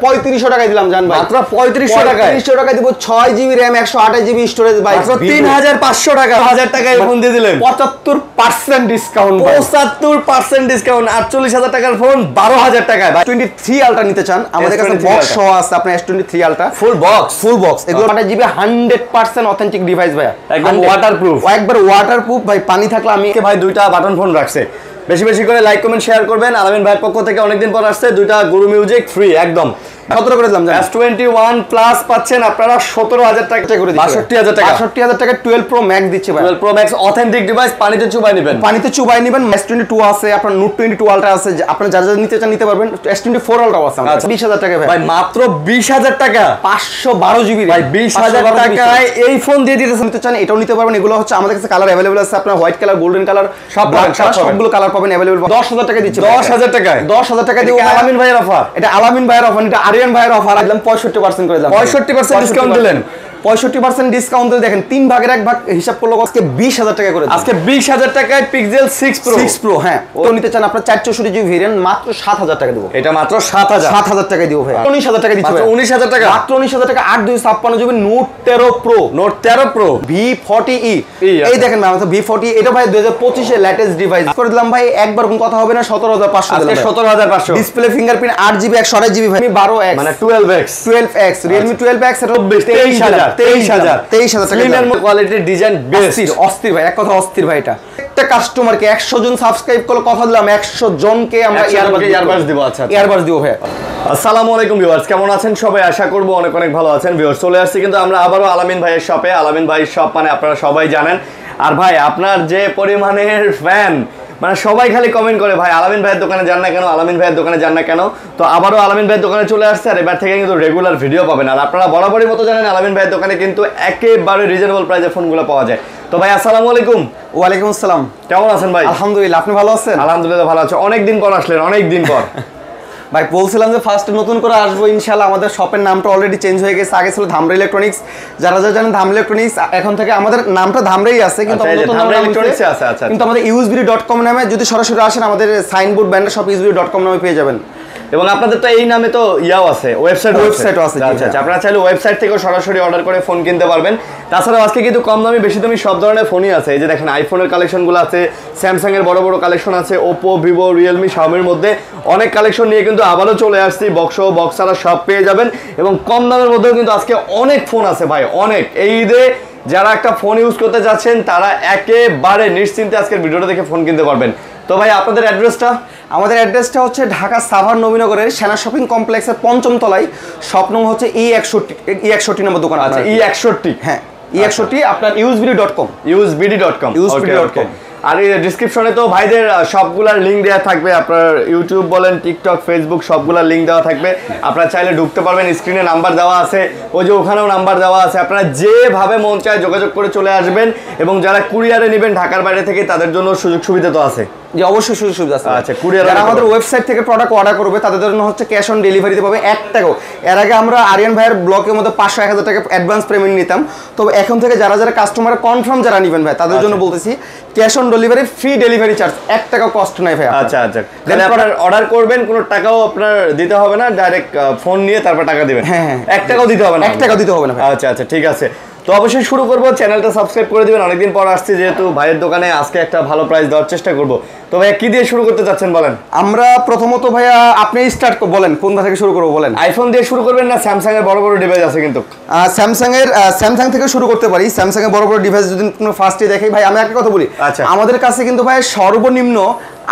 3500 টাকায় দিলাম জান ভাই, মাত্র 3500 টাকায় 3500 টাকায় দিব 6 জিবি র‍্যাম 128 জিবি স্টোরেজ ভাই, মাত্র 3500 টাকা 1000 টাকায় ফোন দিয়ে দিলেন 75% ডিসকাউন্ট ভাই, 75% ডিসকাউন্ট 48000 টাকার ফোন 12000 টাকায় ভাই। 23 আলট্রা নিতে চান আমাদের কাছে বক্স সহ আছে, আপনার S23 আলট্রা ফুল বক্স এগুলো 28 জিবি 100% অথেন্টিক ডিভাইস ভাই, একদম ওয়াটারপ্রুফ, একবার ওয়াটারপ্রুফ ভাই, পানি থাকলে আমি ভাই দুইটা বাটন ফোন রাখছে। বেশি বেশি করে লাইক কমেন্ট শেয়ার করবেন। আলামিন ভাইয়ের পক্ষ থেকে অনেকদিন পর আসছে দুইটা গুরু মিউজিক ফ্রি একদম। কত করে দিলাম জানেন? S21 প্লাস পাচ্ছেন আপনারা 17000 টাকা করে দিচ্ছি, 62000 টাকা 62000 টাকা 12 প্রো ম্যাক্স দিচ্ছে ভাই। 12 প্রো ম্যাক্স অথেন্টিক ডিভাইস, পানিতে চুবাই নেবেন, S22 আছে, আপনার নোট 22 আলট্রা আছে, আপনারা যারা যারা নিতে চান নিতে পারবেন। S24 আলট্রাও আছে আমাদের, 20000 টাকা ভাই, মাত্র 20000 টাকা 512 জিবি ভাই, 20000 টাকায় এই ফোন দিয়ে দিতেছেন। নিতে চান এটাও নিতে পারবেন। এগুলো হচ্ছে আমাদের কাছে কালার अवेलेबल আছে, আপনার হোয়াইট কালার, গোল্ডেন কালার, সবগুলো কালার পাবেন अवेलेबल। 10000 টাকা দিচ্ছে, 10000 টাকায় 10000 টাকা দিয়ে আলামিন ভাইয়ের অফার, এটা আলামিন ভাইয়ের অফার, এটা আরিয়ান ভাইয়ের অফার, একদম 65% করে দিলাম, 65% ডিসকাউন্ট দিলেন, 65% ডিসকাউন্ট দিয়ে দেখেন 3 ভাগের 1 ভাগ হিসাব করলে আজকে 20000 টাকা করে, আজকে 20000 টাকায় পিক্সেল 6 প্রো হ্যাঁ তো নিতে চান আপনার 464 জিবি ভেরিয়েন্ট মাত্র 7000 টাকা দেব। এটা মাত্র 7000 টাকা দিব ভাই, 19000 টাকা দিচ্ছি, মাত্র 19000 টাকা, মাত্র 19000 টাকা 8256 জিবি নোট 13 প্রো V40e। এই দেখেন ভাই, V40 এটা ভাই 2025 এর লেটেস্ট ডিভাইস করে দিলাম ভাই, একবার কোন কথা হবে না, 17500 আজকে 17500। ডিসপ্লে ফিঙ্গারপ্রিন্ট 8GB 128 জিবি ভাই, 12x মানে 12x Realme 12x এটা 23000 টাকা। স্লিমের কোয়ালিটির ডিজাইন বেস্ট, অস্থির ভাই, এক কথা অস্থির ভাই। এটা একটা কাস্টমারকে 100 জন সাবস্ক্রাইব করলে কথা দিলাম 100 জনকে আমরা ইয়ারবাডস দিব। আচ্ছা ইয়ারবাডস দিব ভাই। আসসালামু আলাইকুম ভিউয়ার্স, কেমন আছেন সবাই? আশা করব অনেক অনেক ভালো আছেন। ভিউয়ার্স চলে আসছি কিন্তু আমরা আবারো আলামিন ভাইয়ের শপে। আলামিন ভাইয়ের শপ মানে আপনারা সবাই জানেন। আর ভাই আপনার যে পরিমাণের ফ্যান, মানে সবাই খালি কমেন্ট করে ভাই আলামিন ভাইয়ের দোকানে যান না কেন, আলামিন ভাইয়ের দোকানে যান না কেন। তো আবারও আলামিন ভাইয়ের দোকানে চলে আসছে, আর এবার থেকে কিন্তু রেগুলার ভিডিও পাবেন। আর আপনারা বরাবরই মতো জানেন আলামিন ভাইয়ের দোকানে কিন্তু একেবারে রিজনেবল প্রাইসে ফোনগুলো পাওয়া যায়। তো ভাই আসসালামু আলাইকুম। ওয়ালাইকুম আসসালাম, কেমন আছেন ভাই? আলহামদুলিল্লাহ, আপনি ভালো আছেন? আলহামদুলিল্লাহ ভালো আছি। অনেকদিন পর আসলেন, অনেকদিন পর ভাই বলছিলাম যে ফার্স্ট নতুন করে আসবো ইনশাআল্লাহ। আমাদের শপের নামটা অলরেডি চেঞ্জ হয়ে গেছে, আগে ছিল ধামরা ইলেকট্রনিক্স। যারা যারা জানেন ধামরা ইলেকট্রনিক্স, এখন থেকে আমাদের নামটা ধামরাই আছে, কিন্তু কিন্তু আমাদের usbd.com নামে যদি সরাসরি আসেন আমাদের সাইনবোর্ড ব্যানার সব usbd.com নামে পেয়ে যাবেন। এবং আপনাদের তো এই নামে তো ইয়াও আছে, ওয়েবসাইটও আছে। আচ্ছা, আপনারা চাইলে ওয়েবসাইট থেকেও সরাসরি অর্ডার করে ফোন কিনতে পারবেন। তাছাড়াও আজকে কিন্তু কম দামি বেশি দামি সব ধরনের ফোনই আছে। এই যে দেখেন আইফোনের কালেকশনগুলো আছে, স্যামসাং এর বড় বড় কালেকশন আছে, ওপো, ভিভো, রিয়েলমি, শাওমির মধ্যে অনেক কালেকশন নিয়ে কিন্তু আবারও চলে আসছি। বক্স ছাড়া সব পেয়ে যাবেন এবং কম দামের মধ্যেও কিন্তু আজকে অনেক ফোন আছে ভাই, অনেক। এই ঈদে যারা একটা ফোন ইউজ করতে যাচ্ছেন তারা একেবারে নিশ্চিন্তে আজকের ভিডিওটা দেখে ফোন কিনতে পারবেন। তো ভাই আপনাদের অ্যাড্রেসটা? আমাদের অ্যাড্রেসটা হচ্ছে ঢাকা সাভার নবীনগরের সেনা শপিং কমপ্লেক্সের 5ম তলায়, শপ নং হচ্ছে E61 নম্বর দোকান আছে। E61 হ্যাঁ, E61 আপনার usbd.com। আর এই ডেসক্রিপশনে তো ভাইদের সবগুলার লিংক দেওয়া থাকবে, আপনার ইউটিউব বলেন, টিকটক, ফেসবুক সবগুলার লিংক দেওয়া থাকবে। আপনারা চাইলে ঢুকতে পারবেন, স্ক্রিনে নাম্বার দেওয়া আছে, ওই যে ওখানেও নাম্বার দেওয়া আছে। আপনারা যেভাবে মন চায় যোগাযোগ করে চলে আসবেন। এবং যারা কুরিয়ারে নেবেন ঢাকার বাইরে থেকে তাদের জন্য সুযোগ সুবিধা তো আছে। যে অবশ্যই সুযোগ সুবিধা আছে। আচ্ছা, কুরিয়ার যারা আমাদের ওয়েবসাইট থেকে প্রোডাক্ট অর্ডার করবে তাদের জন্য হচ্ছে ক্যাশ অন ডেলিভারিতে পাবে 1 টাকাও। এর আগে আমরা আরিয়ান ভাইয়ের ব্লকের মধ্যে 500-1000 টাকা অ্যাডভান্স পেমেন্ট নিতাম। তবে এখন থেকে যারা যারা কাস্টমার কনফার্ম যারা নেবেন ভাই তাদের জন্য বলতেছি cash on delivery, free delivery charge, 1 টাকা কষ্ট নাই ভাই। আচ্ছা, তাহলে আপনারা অর্ডার করবেন, কোনো টাকাও আপনার দিতে হবে না, ডাইরেক্ট ফোন নিয়ে তারপর টাকা দিবেন। হ্যাঁ, 1 টাকাও দিতে হবে না, 1 টাকাও দিতে হবে না ভাই। আচ্ছা ঠিক আছে। তো অবশ্যই শুরু করব, চ্যানেলটা সাবস্ক্রাইব করে দিবেন। অনেকদিন পর আসছি যেহেতু ভাইয়ের দোকানে, আজকে একটা ভালো প্রাইস দেওয়ার চেষ্টা করব। তো ভাইয়া কি দিয়ে শুরু করতে চাচ্ছেন বলেন? আমরা প্রথমত ভাইয়া আপনি স্টার্ট বলেন, কোনটা থেকে শুরু করব বলেন? আইফোন দিয়ে শুরু করবেন না স্যামসাং এর বড় বড় ডিভাইস আছে কিন্তু? স্যামসাং থেকে শুরু করতে পারি। স্যামসাং এর বড় বড় ডিভাইস যদি ফার্স্টে দেখি ভাই, আমি একটা কথা বলি। আচ্ছা, আমাদের কাছে কিন্তু ভাই সর্বনিম্ন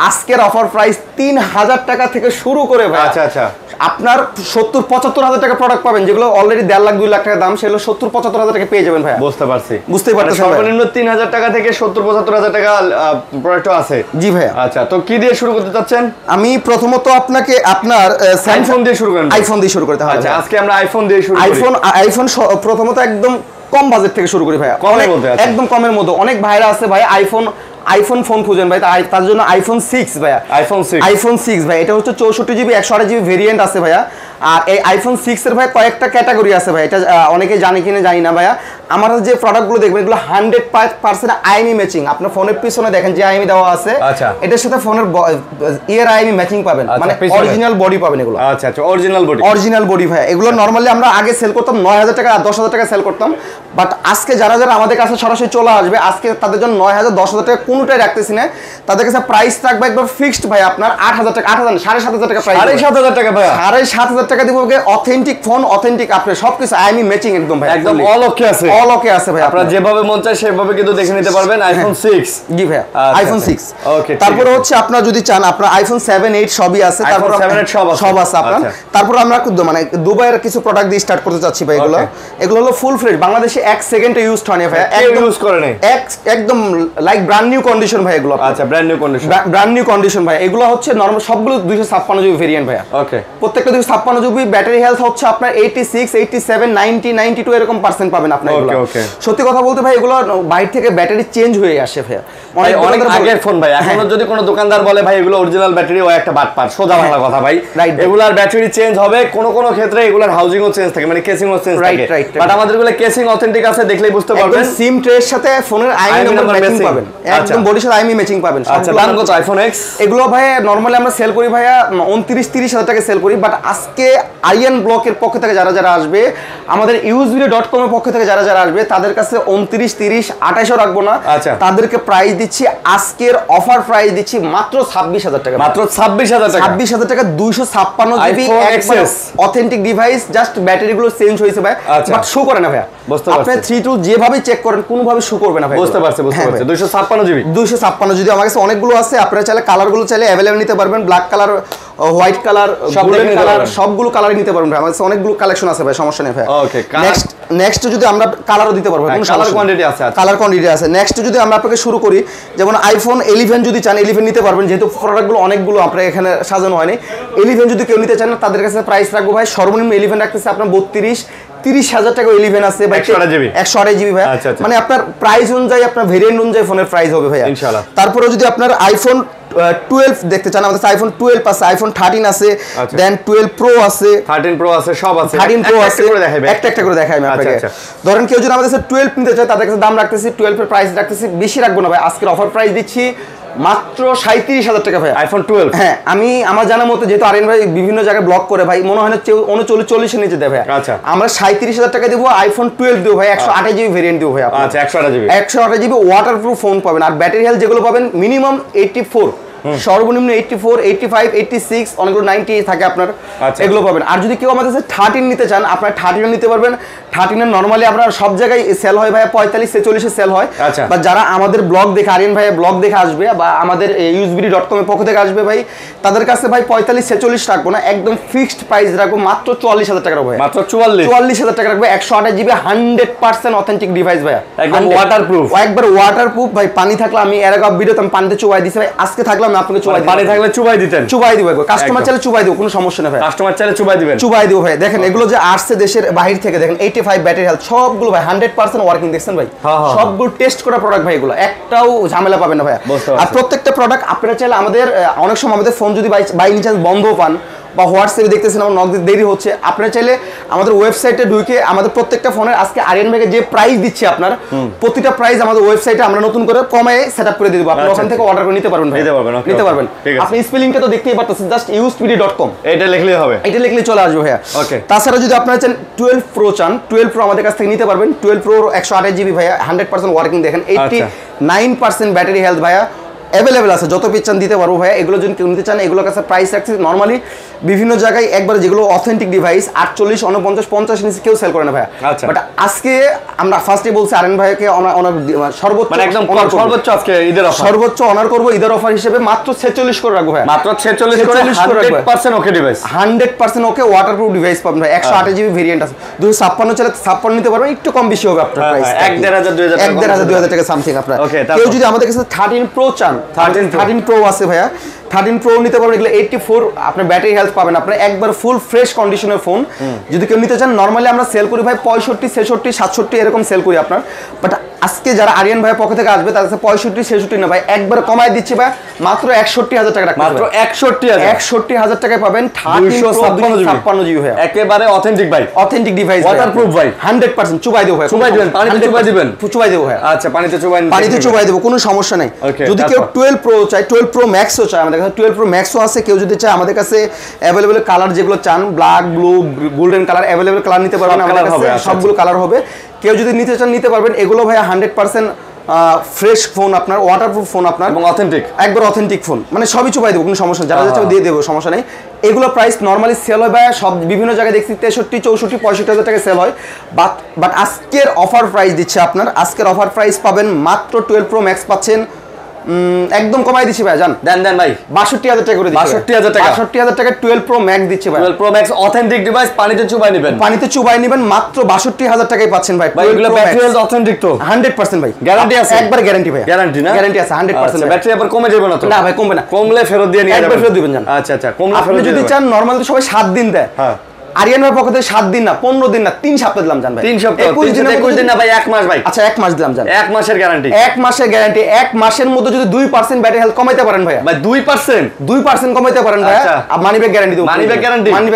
আজকের অফার প্রাইস 3000 টাকা থেকে শুরু করে ভাই। আচ্ছা, আপনার 70-75 টাকা প্রোডাক্ট পাবেন, যেগুলো অলরেডি 1.5 লাখ 2 লাখ টাকা দাম, সেগুলো 70-75 টাকা পেয়ে যাবেন ভাই। বুঝতেই পারতেছেন, সর্বনিম্ন 3000 টাকা থেকে 70-75 টাকা প্রোডাক্ট আছে। জি ভাই। আচ্ছা, তো কি দিয়ে শুরু করতে চাচ্ছেন? আমি প্রথমত আপনাকে আপনার স্যামসাং দিয়ে শুরু করেন। আইফোন দিয়ে শুরু করতে হবে। আচ্ছা, আজকে আমরা আইফোন দিয়ে শুরু করি। আইফোন প্রথমত একদম কম বাজেট থেকে শুরু করি ভাই, একদম কমের মধ্যে। অনেক ভাইরা আছে ভাই আইফোন ফোন খুঁজেন ভাই, তার জন্য আইফোন 6 ভাইয়া, আইফোন 6 ভাই। এটা হচ্ছে 64 জিবি 128 জিবি ভেরিয়েন্ট আছে ভাইয়া। আর এই আইফোন 6 এর ভাই কয়েকটা ক্যাটাগরি আছে ভাই, এটা অনেকে জানে কিনা জানি না ভাইয়া। আমরা যে প্রোডাক্টগুলো দেখবেন এগুলো 100% আইএমই ম্যাচিং। আপনার ফোনের পিছনে দেখেন যে আইএমই দেওয়া আছে, আচ্ছা এটার সাথে ফোনের ইয়ার আইএমই ম্যাচিং পাবেন, মানে অরিজিনাল বডি পাবেন এগুলো। আচ্ছা আচ্ছা, অরিজিনাল বডি ভাই। এগুলো নরমালি আমরা আগে সেল করতাম 9000 টাকা আর 10000 টাকা সেল করতাম, বাট আজকে যারা যারা আমাদের কাছে সরাসরি চলে আসবে আজকে তাদের জন্য 9000 10000 টাকা কোনোটাই রাখতেছি না, তাদের কাছে প্রাইস থাকবে একবার ফিক্সড ভাই আপনার 8000 টাকা, 8000 7500 টাকা প্রাইস, 7500 টাকা ভাই, 7500 টাকা দিব। অথেন্টিক ফোন, অথেন্টিক আপনার সবকিছু আইএমই ম্যাচিং একদম ভাই, একদম অল ওকে আছে, অল ওকে আছে ভাই। আপনারা যেভাবে মন চায় সেভাবে কিন্তু দেখে নিতে পারবেন আইফোন 6। জি ভাই, আইফোন 6। ওকে, তারপরে হচ্ছে আপনারা যদি চান আপনার আইফোন 7 8 সবই আছে, তারপর 7 8 সব আছে আপনার। তারপর আমরা মানে দুবাইয়ের কিছু প্রোডাক্ট দিয়ে স্টার্ট করতে চাচ্ছি ভাই। এগুলো হলো ফুল ফ্রেশ, বাংলাদেশে 1 সেকেন্ডে ইউজ হয় না ভাই, একদম ইউজ করে নাই, একদম লাইক ব্র্যান্ড নিউ কন্ডিশন ভাই এগুলো। আচ্ছা, ব্র্যান্ড নিউ কন্ডিশন ভাই। এগুলো হচ্ছে নরমাল সবগুলো 256 জিবি ভেরিয়েন্ট ভাই। ওকে, প্রত্যেকটা 256 জিবি। ব্যাটারি হেলথ হচ্ছে আপনার 86 87 90 92 এরকম পার্সেন্ট পাবেন আপনার এগুলো। সত্যি কথা বলতে ভাই এগুলো বাইরে থেকে ব্যাটারি চেঞ্জ হয়ে আসে ভাই, অনেক আগের ফোন ভাই। এখনো যদি কোনো দোকানদার বলে ভাই এগুলো অরিজিনাল ব্যাটারি, ও একটা বাটপার, সোজা বাংলা কথা ভাই। এগুলার ব্যাটারি চেঞ্জ হবে, কোন ক্ষেত্রে এগুলার হাউজিংও চেঞ্জ থাকে, মানে কেসিংও চেঞ্জ থাকে, বাট আমাদের এগুলো কেসিং অথেন্টিক আছে, দেখলেই বুঝতে পারবেন। সিম ট্রের সাথে ফোনের আইএমই নাম্বার ম্যাচিং পাবেন, একদম বডির সাথে আইএমই ম্যাচিং পাবেন। আচ্ছা, দাম কত আইফোন এক্স? এগুলো ভাই নরমালি আমরা সেল করি ভাইয়া 29-30 হাজার টাকা সেল করি, বাট আজকে আরিয়ান ব্লকের পক্ষ থেকে যারা যারা আসবে, আমাদের ইউজবিডি.com এর পক্ষ থেকে যারা যারা আসবে তাদের কাছে 29 30 28 রাখবো না, তাদেরকে প্রাইস দিচ্ছি আজকের অফার প্রাইস দিচ্ছি মাত্র 26000 টাকা, মাত্র 26000 টাকা, 26000 টাকা 256 GB authentic device. Just battery গুলো চেঞ্জ হয়েছে ভাই, বাট শো করে না ভাই। আপনি 3 টু যেভাবে চেক করেন কোনোভাবে শো করবে না ভাই। বুঝতে পারছি 256 জিবি 256 জিবি আমার কাছে অনেকগুলো আছে। আপনারা চাইলে কালার গুলো চাইলে अवेलेबल নিতে পারবেন, black colour, white colour, golden colour, সবগুলো কালার নিতে পারবেন ভাই। আমার কাছে অনেকগুলো কালেকশন আছে ভাই, সমস্যা নেই ভাই। ওকে, নেক্সট যদি আমরা কালারও দিতে পারবো, কোনো কালার কোয়ান্টিটি আছে, কালার কোয়ান্টিটি আছে। নেক্সট যদি আমরা আপনাকে শুরু করি, যেমন আইফোন 11 যদি চান 11 নিতে পারবেন, যেহেতু প্রোডাক্টগুলো অনেকগুলো আপনার এখানে সাজানো হয়নি। 11 যদি কেউ নিতে চান তাদের কাছে প্রাইস রাখবো ভাই সর্বনিম্ন 11 রাখতেছে আপনার 30,000 টাকা 11 আছে ভাই, 128 জিবি ভাই। মানে আপনার প্রাইস অনুযায়ী আপনার ভেরিয়েন্ট অনুযায়ী ফোনের প্রাইস হবে ভাই ইনশাআল্লাহ। তারপরে যদি আপনার আইফোন 12 দেখতে চান, আমাদের আইফোন 12 আছে, আইফোন 13 আছে, দেন 12 প্রো আছে, 13 প্রো আছে, সব আছে, 13 প্রো আছে, একটা একটা করে দেখাই আমি আপনাকে। ধরেন কেউ যদি আমাদের কাছে 12 নিতে চায় তাদের কাছে দাম রাখতেছি 12 এর প্রাইস রাখতেছি বেশি রাখবো না ভাই, আজকের অফার প্রাইস দিচ্ছি মাত্র 37000 টাকা ভাই আইফোন 12। হ্যাঁ, আমি আমার জানার মতো যেহেতু আরিয়ান ভাই বিভিন্ন জায়গায় ব্লক করে ভাই, মনে হয় না 39 এর নিচে দেয় ভাই। আচ্ছা, আমরা 37000 টাকা দেবো, আইফোন 12 দেবো ভাই, 128 জিবি ভেরিয়েন্ট দেবো ভাই। আচ্ছা, 128 জিবি ওয়াটারপ্রুফ ফোন পাবেন, আর ব্যাটারি হেলথ যেগুলো পাবেন মিনিমাম 84, সর্বনিম্ন 84 85 86 অনেকগুলো 90 থাকে আপনার, এগুলো পাবেন। আর যদি কেউ আমাদের কাছে 13 নিতে চান আপনারা 13 নিতে পারবেন। 13 নরমালি আপনারা সব জায়গায় সেল হয় ভাই 45 46 সেল হয়, বা যারা আমাদের ব্লগ দেখে আরিয়ান ভাই ব্লগ দেখে আসবে বা আমাদের ইউজবিডি.com এর পক্ষ থেকে আসবে ভাই, তাদের কাছে ভাই 45 46 রাখবো না, একদম ফিক্সড প্রাইস রাখবো মাত্র 44000 টাকা রাখবো ভাই, মাত্র 44000 টাকা রাখবো। 128 জিবি 100% অথেন্টিক ডিভাইস ভাই, একদম ওয়াটারপ্রুফ, একবার ওয়াটারপ্রুফ ভাই। পানি থাকলে আমি এর আগে ভিডিওতে আমি পানিতে চুবাই দিছি ভাই, আজকে থাকলে আমি আপনাকে চুবাই, পানি থাকলে চুবাই দিতেন, চুবাই দিব ভাই। কাস্টমার চাইলে চুবাই দিব, কোনো সমস্যা নেই ভাই, কাস্টমার চাইলে চুবাই দিবেন, চুবাই দিব ভাই। দেখেন এগুলো যে আসছে দেশের বাইরে থেকে, দেখেন 85 ব্যাটারি হেলথ সবগুলো ভাই 100% ওয়ার্কিং, দেখছেন ভাই সবগুলো টেস্ট করা প্রোডাক্ট ভাই, এগুলো একটাও ঝামেলা পাবেন না ভাই। আর প্রত্যেকটা প্রোডাক্ট আপনারা চাইলে আমাদের অনেক সময় আমাদের ফোন যদি বাই চান্স বন্ধ পান বা হোয়াটসঅ্যাপে দেখতেছেন আমার নক দিতে দেরি হচ্ছে, আপনারা চাইলে আমাদের ওয়েবসাইটে ঢুকে আমাদের প্রত্যেকটা ফোনের আজকে আরিয়ান ভাইকে যে প্রাইস দিচ্ছি আপনার প্রতিটা প্রাইস আমাদের ওয়েবসাইটে আমরা নতুন করে কমায় সেটআপ করে দিয়ে দেব, আপনি ওখান থেকে অর্ডার করে নিতে পারবেন ভাই, নিতে পারবেন। আপনি স্পেলিংটা তো দেখতেই পারতেছেন, জাস্ট ইউজবিডি.com এটা লিখলেই হবে, এটা লিখলেই চলে আসবে ভাইয়া। ওকে, তাছাড়া যদি আপনারা চান 12 প্রো চান, 12 প্রো আমাদের কাছ থেকে নিতে পারবেন। 12 প্রো 128 জিবি ভাইয়া, 100% ওয়ার্কিং, দেখেন 89% ব্যাটারি হেলথ ভাইয়া, अवेलेबल আছে, যত পিস চান দিতে পারবো ভাই। এগুলো যদি কেউ নিতে চান এগুলোর কাছে প্রাইস রাখছি নরমালি বিভিন্ন জায়গায় একবার যেগুলো অথেন্টিক ডিভাইস 48 49 50 নিচে কেউ সেল করে না ভাই। বাট আজকে আমরা ফার্স্টে বলছি আরিয়ান ভাইকে সর্বোচ্চ মানে একদম সর্বোচ্চ আজকে ঈদের অফার, সর্বোচ্চ অনার করব ঈদের অফার হিসেবে মাত্র 46 করে রাখবো ভাই, মাত্র 46 করে 100% ওকে ডিভাইস, 100% ওকে ওয়াটারপ্রুফ ডিভাইস পাবেন ভাই। 128 জিবি ভেরিয়েন্ট আছে, 256 চাইলে 56 নিতে পারবেন, একটু কম বেশি হবে আপনার প্রাইস, 1,500 2,000 টাকা সামথিং আপনার। কেউ যদি আমাদের কাছে 13 প্রো চান, 13 প্রো আছে ভাইয়া, 13 Pro নিতে পারবেন, এগুলো 84 আপনার ব্যাটারি হেলথ পাবেন, আপনার একবার ফুল ফ্রেশ কন্ডিশনের ফোন। যদি কেউ নিতে চান, নরমালি আমরা সেল করি ভাই 65, 66, 67 এরকম সেল করি আপনার। বাট আজকে যারা আরিয়ান ভাইয়ের পক্ষ থেকে আসবে তাদের কাছে 65, 66 না ভাই, একবার কমায় দিচ্ছি ভাই, মাত্র 61,000 টাকা রাখবেন। মাত্র 61,000 টাকায় পাবেন 256 জিবি ভাই, একেবারে অথেন্টিক ভাই, অথেন্টিক ডিভাইস, ওয়াটারপ্রুফ ভাই, 100% চুবাই দেবো ভাই, চুবাই দিবেন, পানিতে চুবাই দিবেন, চুবাই দেবো ভাই। আচ্ছা, পানিতে চুবাই দেবো, কোনো সমস্যা নাই। যদি কেউ 12 Pro চাই, 12 Pro Maxও চায়, আমাদের কাছে 12 Pro Maxও আছে। কেউ যদি চায়, আমাদের কাছে অ্যাভেলেবল কালার যেগুলো চান, black, blue, golden colour available colour নিতে পারবেন, আমাদের কাছে সবগুলো কালার হবে। কেউ যদি নিতে চান নিতে পারবেন। এগুলো ভাই 100% ফ্রেশ ফোন, আপনার ওয়াটারপ্রুফ ফোন, আপনার এবং অথেন্টিক, একবার অথেন্টিক ফোন, মানে সবই চুপাই দেবো, কোনো সমস্যা, যারা যাচ্ছে দিয়ে দেবো, সমস্যা নেই। এগুলো প্রাইস নর্মালি সেল হয় ভাই সব বিভিন্ন জায়গায় দেখছি 63, 64, 65,000 টাকা সেল হয়। বাট আজকের অফার প্রাইস দিচ্ছে আপনার, আজকের অফার প্রাইস পাবেন মাত্র 12 Pro Max পাচ্ছেন একদম কমাই দিচ্ছি ভাই, জান দেন ভাই 62,000 টাকা করে দিচ্ছি, 62,000 টাকা 12 Pro Max দিচ্ছি ভাই। 12 Pro Max অথেন্টিক ডিভাইস, পানিতে চুবাই নেবেন, মাত্র 62,000 টাকায় পাচ্ছেন ভাই। এগুলো ব্যাটারি হেলথ অথেন্টিক তো 100% ভাই, গ্যারান্টি আছে, একবার গ্যারান্টি ভাই, গ্যারান্টি না, গ্যারান্টি আছে 100%। ব্যাটারি আবার কমে যাবে না তো? না ভাই, কমবে না, কমলে ফেরত দিয়ে নিয়ে যাবেন, একবার ফেরত দিবেন জান। আচ্ছা, কমলে আপনি যদি চান, নরমালি তো সবাই 7 দিন দেয়, হ্যাঁ, আরিয়ান ভাইয়ের পক্ষ থেকে 7 দিন না, 15 দিন না, 3 সপ্তাহ দিলাম জান ভাই। 3 সপ্তাহ, 21 দিন না ভাই, 1 মাস ভাই। আচ্ছা, 1 মাস দিলাম জান, 1 মাসের গ্যারান্টি, 1 মাসের গ্যারান্টি। 1 মাসের মধ্যে যদি 2% ব্যাটারি হেলথ কমাইতে পারেন ভাই, 2% কমাইতে পারেন ভাই, মানি ব্যাক গ্যারান্টি দেব, মানি ব্যাক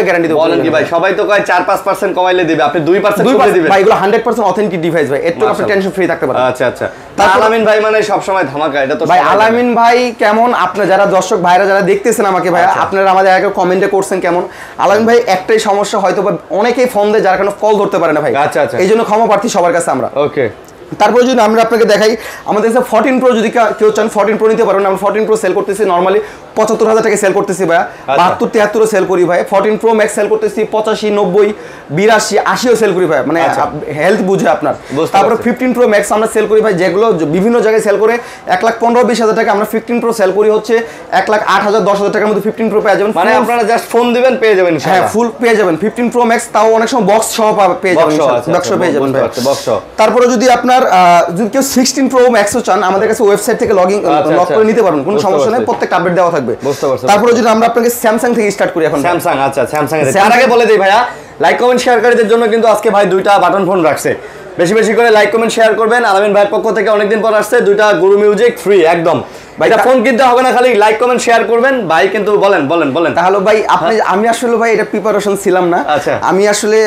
গ্যারান্টি দেব। বলেন কি ভাই, সবাই তো কয় 4-5% কমাইলে দিবে, আপনি 2% কমিয়ে দিবেন ভাই। এগুলো 100% অথেন্টিক ডিভাইস ভাই, একটু আপনি টেনশন ফ্রি থাকতে পারেন। আচ্ছা। আলামিন ভাই মানে সব সময় ধামাকা, এটা তো ভাই। আলামিন ভাই কেমন, আপনারা যারা দর্শক ভাইরা যারা দেখতেছেন আমাকে ভাই, আপনারা আমাদের আগে কমেন্টে করছেন কেমন। আলামিন ভাই একটাই সমস্যা, হয়তো অনেকেই ফোন দেয় যার কারণে কল ধরতে পারে না ভাই। আচ্ছা, এই জন্য ক্ষমা প্রার্থী সবার কাছে আমরা। ওকে। তারপরে যদি আমরা আপনাকে দেখাই, আমাদের কাছে 14 Pro যদি কেউ চান 14 Pro নিতে পারবেন। আমরা 14 Pro সেল করতেছি নরমালি 75,000 টাকা সেল করতেছি ভাই, 72, 73 সেল করি ভাই। 14 Pro Max সেল করতেছি 85, 90, 82, 80ও সেল করি ভাই, মানে হেলথ বুঝে আপনার। তারপরে 15 Pro Max আমরা সেল করি ভাই, যেগুলো বিভিন্ন জায়গায় সেল করে 1,15,20,000 টাকা, আমরা 15 Pro সেল করি হচ্ছে 1,08,000, 10,000 টাকার মধ্যে 15 Pro পেয়ে যাবেন। মানে আপনারা জাস্ট ফোন দিবেন পেয়ে যাবেন, হ্যাঁ, ফুল পেয়ে যাবেন 15 Pro Max, তাও অনেক সময় বক্স সহ পেয়ে যাবেন, বক্স পেয়ে যাবেন ভাই। তারপরে যদি আপনার যদি কেউ 16 Pro Max ও চান, আমাদের কাছে ওয়েবসাইট থেকে লগ করে নিতে পারবেন, কোনো সমস্যা নেই, প্রত্যেকটা আপডেট দেওয়া থাকবে। তারপরে যদি আমরা আপনাকে স্যামসাং থেকে স্টার্ট করি এখন। স্যামসাং, আচ্ছা, স্যামসাং এর তার আগে বলে দেই ভাইয়া, লাইক কমেন্ট শেয়ারকারীদের জন্য কিন্তু আজকে ভাই 2টা বাটন ফোন রাখছে, বেশি করে লাইক কমেন্ট শেয়ার করবেন। আলামিন ভাইয়ের পক্ষ থেকে অনেকদিন পর আসছে 2টা গুরু মিউজিক ফ্রি একদম ভাই। এটা ফোন কিনতে হবে না, খালি লাইক কমেন্ট শেয়ার করবেন ভাই। কিন্তু বলেন তাহলে ভাই, আমি আসলে ভাই এটা প্রিপারেশন ছিলাম না, আমি আসলে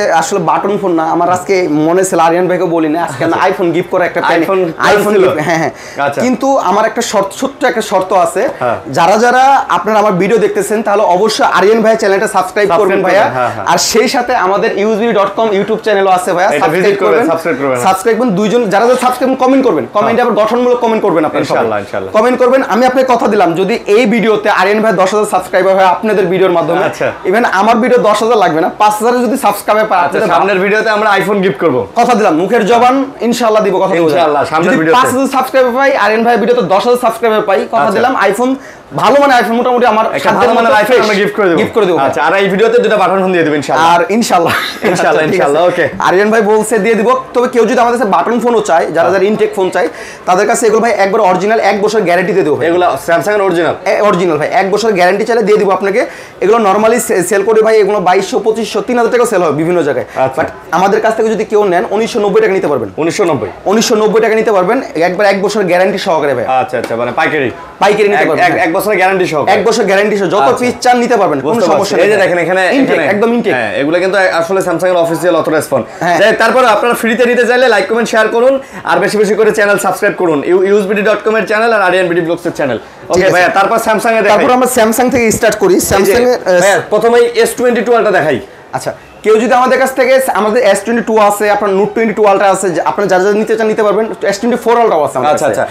বাটন ফোন না, আমার আজকে মনে ছিল আরিয়ান ভাইকে বলি না আজকে আইফোন গিফট করে একটা আইফোন, হ্যাঁ। কিন্তু আমার একটা ছোট্ট একটা শর্ত আছে, যারা আপনারা আমার ভিডিও দেখতেছেন তাহলে অবশ্যই আরিয়ান ভাই চ্যানেলটা সাবস্ক্রাইব করবেন ভাইয়া, আর সেই সাথে আমাদের usb.com ইউটিউব চ্যানেলও আছে ভাইয়া, সাবস্ক্রাইব করবেন। দুইজন যারা সাবস্ক্রাইব কমেন্ট করবেন, কমেন্টে আবার গঠনমূলক কমেন্ট করবেন, আপনারা ইনশাআল্লাহ কমেন্ট করবেন। আমি আপনাকে কথা দিলাম, যদি এই ভিডিওতে আরিয়ান ভাই 10,000 সাবস্ক্রাইবার হয় আপনাদের ভিডিওর মাধ্যমে, ইভেন আমার ভিডিও 10,000 লাগবে না, 5,000 যদি সাবস্ক্রাইবার পায় আপনাদের সামনের ভিডিওতে আমরা আইফোন গিফট করব, কথা দিলাম, মুখের জবান ইনশাআল্লাহ দিব, কথা দিব ইনশাআল্লাহ। সামনের ভিডিওতে 5,000 সাবস্ক্রাইবার পাই, আরিয়ান ভাই ভিডিওতে 10,000 সাবস্ক্রাইবার পাই, কথা দিলাম আইফোন ভালো মানে আইফোন মোটামুটি আমার সাধ্যের মধ্যে আইফোন আমরা গিফট করে দেব। আচ্ছা, আর এই ভিডিওতে 2টা বাটন ফোন দিয়ে দেব ইনশাআল্লাহ, আর ইনশাআল্লাহ ওকে আরিয়ান ভাই বলছে দিয়ে দিব। তবে কেউ যদি আমাদের কাছে বাটন ফোনও চায়, যারা ইনটেক ফোন চায়, তাদের কাছে এগুলো ভাই একবার অরিজিনাল 1 বছর গ্যারান্টি দিয়ে দেব। এগুলো স্যামসাং এর অরিজিনাল ভাই, 1 বছর গ্যারান্টি চাইলে দিয়ে দিব আপনাকে। এগুলো নরমালি সেল করি ভাই, এগুলো 2,200, 2,500, 3,000 টাকা সেল হয় বিভিন্ন জায়গায়, বাট আমাদের কাছ থেকে যদি কেউ নেন 1990 টাকা নিতে পারবেন। 1990 টাকা নিতে পারবেন, একবার 1 বছর গ্যারান্টি সহকারে ভাই। আচ্ছা, মানে পাইকারি নিতে পারবেন, 1 বছরের গ্যারান্টি সহ, 1 বছর গ্যারান্টি সহ যত পিস চান নিতে পারবেন, কোনো সমস্যা নেই। এই যে দেখেন এখানে একদম ইনটেক, হ্যাঁ, এগুলো কিন্তু আসলে স্যামসাং এর অফিশিয়াল অথরাইজড ফোন। তারপর আপনারা ফ্রিতে নিতে চাইলে লাইক কমেন্ট শেয়ার করুন, আর বেশি করে চ্যানেল সাবস্ক্রাইব করুন, usbd.com এর চ্যানেল আর আরিয়ান বিডি ব্লগস এর চ্যানেল। ওকে ভাইয়া, তারপর স্যামসাং এ দেখাই। তারপর আমরা স্যামসাং থেকে স্টার্ট করি। স্যামসাং এর ভাইয়া প্রথমেই S22 আলট্রা দেখাই। আচ্ছা, কেউ যদি আমাদের কাছ থেকে, আমাদের S22 আছে, আপনার নোট 22 আলট্রা আছে, আপনারা যারা নিতে চান নিতে পারবেন। S24 আলট্রাও আছে আমাদের কাছে। আচ্ছা,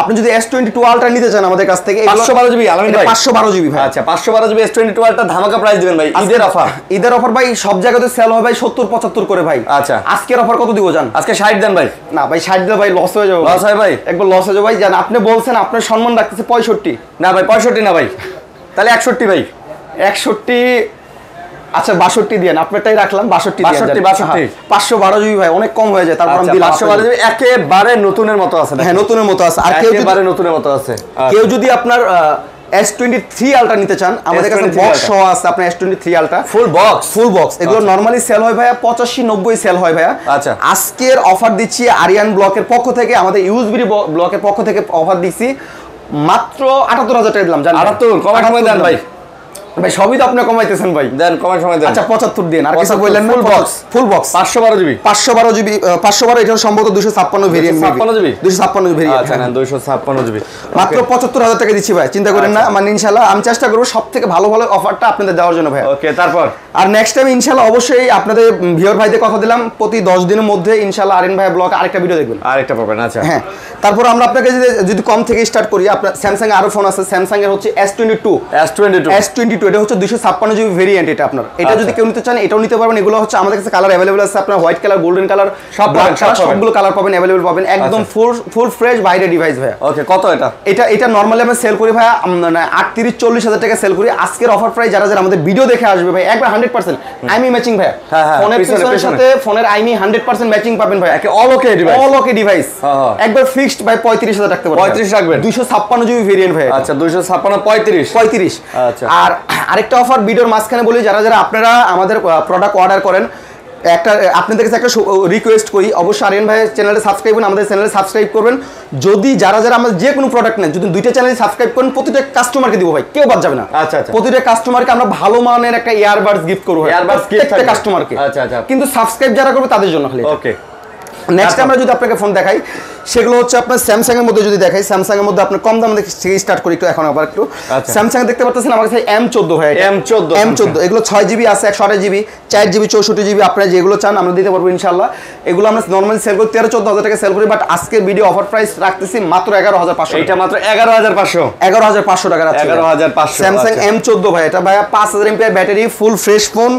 আপনি যদি S22 আলট্রা নিতে চান আমাদের কাছ থেকে 512 জিবি আলামিন ভাই, 512 জিবি ভাই। আচ্ছা, 512 জিবি S22 আলট্রা ধামাকা প্রাইস দিবেন ভাই, ঈদের অফার ভাই, সব জায়গাতে সেল হয় ভাই 70-75 করে ভাই। আচ্ছা, আজকের অফার কত দিব জান? আজকে 60 দেন ভাই। না ভাই, 60 দিলে ভাই লস হয়ে যাবে। লস হয় ভাই, একবার লস হয়ে যাবে ভাই। জান আপনি বলছেন আপনার সম্মান রাখতেছে 65। না ভাই, 65 না ভাই, তাহলে 61 ভাই। 61, আচ্ছা 62 দিয়েন, আপনারটাই রাখলাম 62 দিয়েন। 512 জিবি ভাই, অনেক কম হয়ে যায়, তারপর আমি দিলাম 512 জিবি, একেবারে নতুনের মতো আছে। হ্যাঁ, নতুনের মতো আছে। আর কেউ যদি একেবারে নতুনের মতো আছে। কেউ যদি আপনার S23 আলট্রা নিতে চান আমাদের কাছে বক্স সহ আছে আপনার S23 আলট্রা ফুল বক্স এগুলো নরমালি সেল হয় ভাইয়া 85-90 সেল হয় ভাইয়া। আচ্ছা আজকের অফার দিচ্ছি আরিয়ান ব্লকের পক্ষ থেকে, আমাদের ইউএসবি ব্লকের পক্ষ থেকে অফার দিচ্ছি মাত্র 78,000 টাকা দিলাম। 78 কমাই দেন ভাই। ভাই সবই তো আপনি কমাইতেছেন ভাই, দেন কমাই সময় দেন। আচ্ছা 75 দিন, আর কিছু বললেন না? ফুল বক্স 512 জিবি 512 এটা সম্ভবত 256 ভেরিয়েন্ট 256 ভেরিয়েন্ট। আচ্ছা না 256 জিবি মাত্র 75,000 টাকা দিচ্ছি ভাই, চিন্তা করেন না। মানে ইনশাআল্লাহ আমি চেষ্টা করব সবথেকে ভালো অফারটা আপনাদের দেওয়ার জন্য ভাই। ওকে তারপর আর নেক্সট টাইম ইনশাআল্লাহ অবশ্যই আপনাদের ভিউয়ার ভাইদের কথা দিলাম প্রতি 10 দিনের মধ্যে ইনশাআল্লাহ আরিয়ান ভাই ব্লগে আরেকটা ভিডিও দেখবেন, আরেকটা পাবেন। আচ্ছা হ্যাঁ। তারপর আমরা আপনাকে যদি কম থেকে স্টার্ট করি, আপনার স্যামসাং আরো ফোন আছে, স্যামসাং এর হচ্ছে S22 এটা হচ্ছে 256 জিবি ভেরিয়েন্ট। এটা আপনার এটা যদি কেউ নিতে চান এটাও নিতে পারবেন। এগুলো হচ্ছে আমাদের কাছে কালার अवेलेबल আছে, আপনার হোয়াইট কালার, গোল্ডেন কালার, সবগুলো কালার পাবেন, अवेलेबल পাবেন, একদম ফুল ফ্রেশ বাইরে ডিভাইস ভাই। ওকে কত এটা নরমালি আমরা সেল করি ভাই 38-40 হাজার টাকা সেল করি। আজকের অফার প্রাইস যারা আমাদের ভিডিও দেখে আসবে ভাই একবার 100% আইমি ম্যাচিং ভাই, ফোনের পিছনের সাথে ফোনের আইমি 100% ম্যাচিং পাবেন ভাই, অল ওকে ডিভাইস একবার ফিক্সড ভাই 35,000 রাখতে পারবেন। 35 রাখবেন, 256 জিবি ভেরিয়েন্ট ভাই। আচ্ছা 256 35। আচ্ছা আর আরেকটা অফার ভিডিওর মাঝখানে বলি, যারা আপনারা আমাদের প্রোডাক্ট অর্ডার করেন, আপনাদের কাছে একটা রিকোয়েস্ট করি, অবশ্যই আরিয়ান ভাইয়ের চ্যানেলে সাবস্ক্রাইব করুন, আমাদের চ্যানেলে সাবস্ক্রাইব করবেন। যদি যারা আমাদের যে কোনো প্রোডাক্ট নেন, যদি দুইটা চ্যানেলে সাবস্ক্রাইব করেন, প্রতিটা কাস্টমারকে দিব ভাই, কেউ বাদ যাবে না। আচ্ছা প্রতিটা কাস্টমারকে আমরা ভালো মানের একটা ইয়ারবাডস গিফট করব, প্রত্যেকটা কাস্টমারকে। আচ্ছা কিন্তু সাবস্ক্রাইব যারা করবে তাদের জন্য খালি। ওকে নেক্সট আমরা যদি আপনাকে ফোন দেখাই, সেগুলো হচ্ছে আপনার স্যামসাং এর মধ্যে যদি দেখাই, স্যামসাং এর মধ্যে আপনার কম দাম থেকে স্টার্ট করি একটু, এখন আবার একটু স্যামসাং দেখতে পাচ্ছেন আমার কাছে M14 হয়, M14 এগুলো 6GB আছে, 128GB, 4GB, 64GB, আপনারা যেগুলো চান আমরা দিতে পারবো ইনশাআল্লাহ। এগুলো আমরা নরমালি সেল করি 13-14 হাজার টাকা সেল করি, বাট আজকের ভিডিও অফার প্রাইস রাখতেছি মাত্র 11,500। এটা মাত্র 11,500 টাকা রাখছি। 11,500 স্যামসাং M14 ভাই, এটা ভাই 5000 mAh battery, full fresh phone,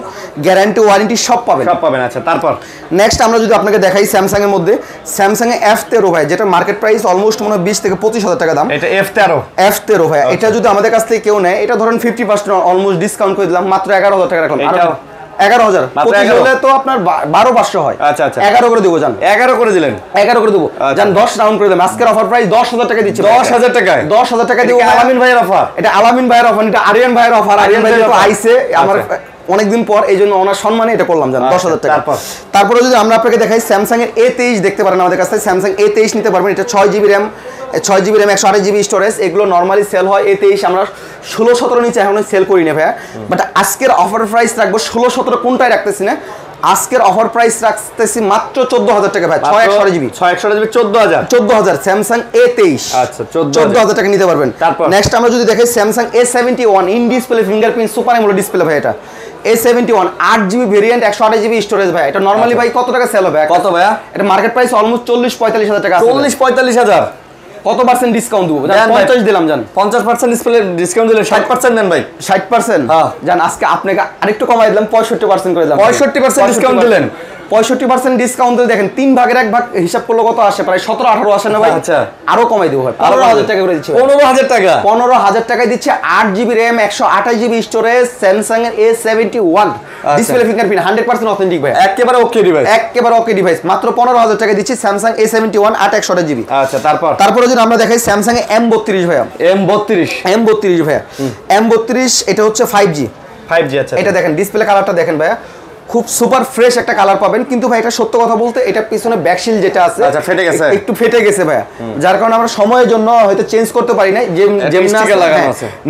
guarantee warranty সব পাবেন। আচ্ছা তারপর নেক্সট আমরা যদি আপনাকে দেখাই স্যামসাং এর মধ্যে, স্যামসাং এর F13 ভাই, যেটা মার্কেট প্রাইস অলমোস্ট মনে হয় 20 থেকে 25,000 টাকা দাম। এটা F13 ভাই, এটা যদি আমাদের কাছ থেকে কেউ নেয়, এটা ধরেন 50% অলমোস্ট ডিসকাউন্ট করে দিলাম, মাত্র 11,000 টাকা রাখলাম। 11,000 হলে তো আপনার 12,500 হয়। আচ্ছা 11 করে দেবো জান, 11 করে দিলেন, 11 করে দেবো জান, 10 রাউন্ড করে দেবেন। আজকের অফার প্রাইস 10,000 টাকা দিচ্ছি। 10,000 টাকায় 10,000 টাকা দিব। আলামিন ভাইয়ের অফার, এটা আলামিন ভাইয়ের অফার, এটা আরিয়ান ভাইয়ের অফার। আরিয়ান ভাই তো আইছে আমার অনেকদিন পর, এই জন্য ওনার সম্মানে এটা করলাম জান, 10,000 টাকা। তারপরে যদি আমরা আপনাকে দেখাই, স্যামসাং এর A23 দেখতে পারেন আমাদের কাছে, স্যামসাং A23 নিতে পারবেন। এটা 6GB RAM, 128GB স্টোরেজ। এগুলো নরমালি সেল হয় A23, আমরা 16-17 নিচে এখন সেল করি না ভাইয়া। বাট আজকের অফার প্রাইস রাখবো 16-17 কোনটাই রাখতেছি না, আজকের অফার প্রাইস রাখতেছি মাত্র 14,000 টাকা ভাই। 6/128GB 14,000 Samsung A23। আচ্ছা 14,000 টাকা নিতে পারবেন। নেক্সট আমরা যদি দেখাই Samsung A71 in display fingerprint super AMOLED display ভাই, এটা A71 8GB variant, 128GB storage ভাই। এটা নরমালি ভাই কত টাকা সেল হবে? কত ভাইয়া? এটা মার্কেট প্রাইস অলমোস্ট 40-45 হাজার টাকা। 40-45 কত পার্সেন্ট ডিসকাউন্ট দেবো? 50 দিলাম জান। 50% ডিসকাউন্ট দিলে 60% দেন ভাই। 60% জান, আজকে আপনাকে আরেকটু কমাই দিলাম, 65% করে দিলাম। 65% ডিসকাউন্ট দিলেন। 65% ডিসকাউন্ট দিলে দেখেন 3 ভাগের 1 ভাগ হিসাব করলে কত আসে? প্রায় 17-18 আসে না ভাই? আচ্ছা আরো কমাই দেবো ভাই, 15,000 টাকা করে দিচ্ছি। 15,000 টাকা 15,000 টাকায় দিচ্ছে 8GB RAM, 128GB storage, Samsung এর A71 ডিসপ্লে ফিঙ্গারপ্রিন্ট, 100% অথেন্টিক ভাই, একেবারে ওকে ডিভাইস। মাত্র 15,000 টাকা দিচ্ছি স্যামসাং A71 128GB। আচ্ছা তারপরে যদি আমরা দেখাই স্যামসাং এর M32 ভাইয়া, M32 ভাইয়া, M32 এটা হচ্ছে 5G। আচ্ছা এটা দেখেন ডিসপ্লে কালারটা দেখেন ভাইয়া, খুব সুপার ফ্রেশ একটা কালার পাবেন। কিন্তু ভাই এটা সত্য কথা বলতে, এটা পিছনে ব্যাকশিল যেটা আছে একটু ফেটে গেছে ভাইয়া, যার কারণে আমরা সময়ের জন্য হয়তো চেঞ্জ করতে পারি না।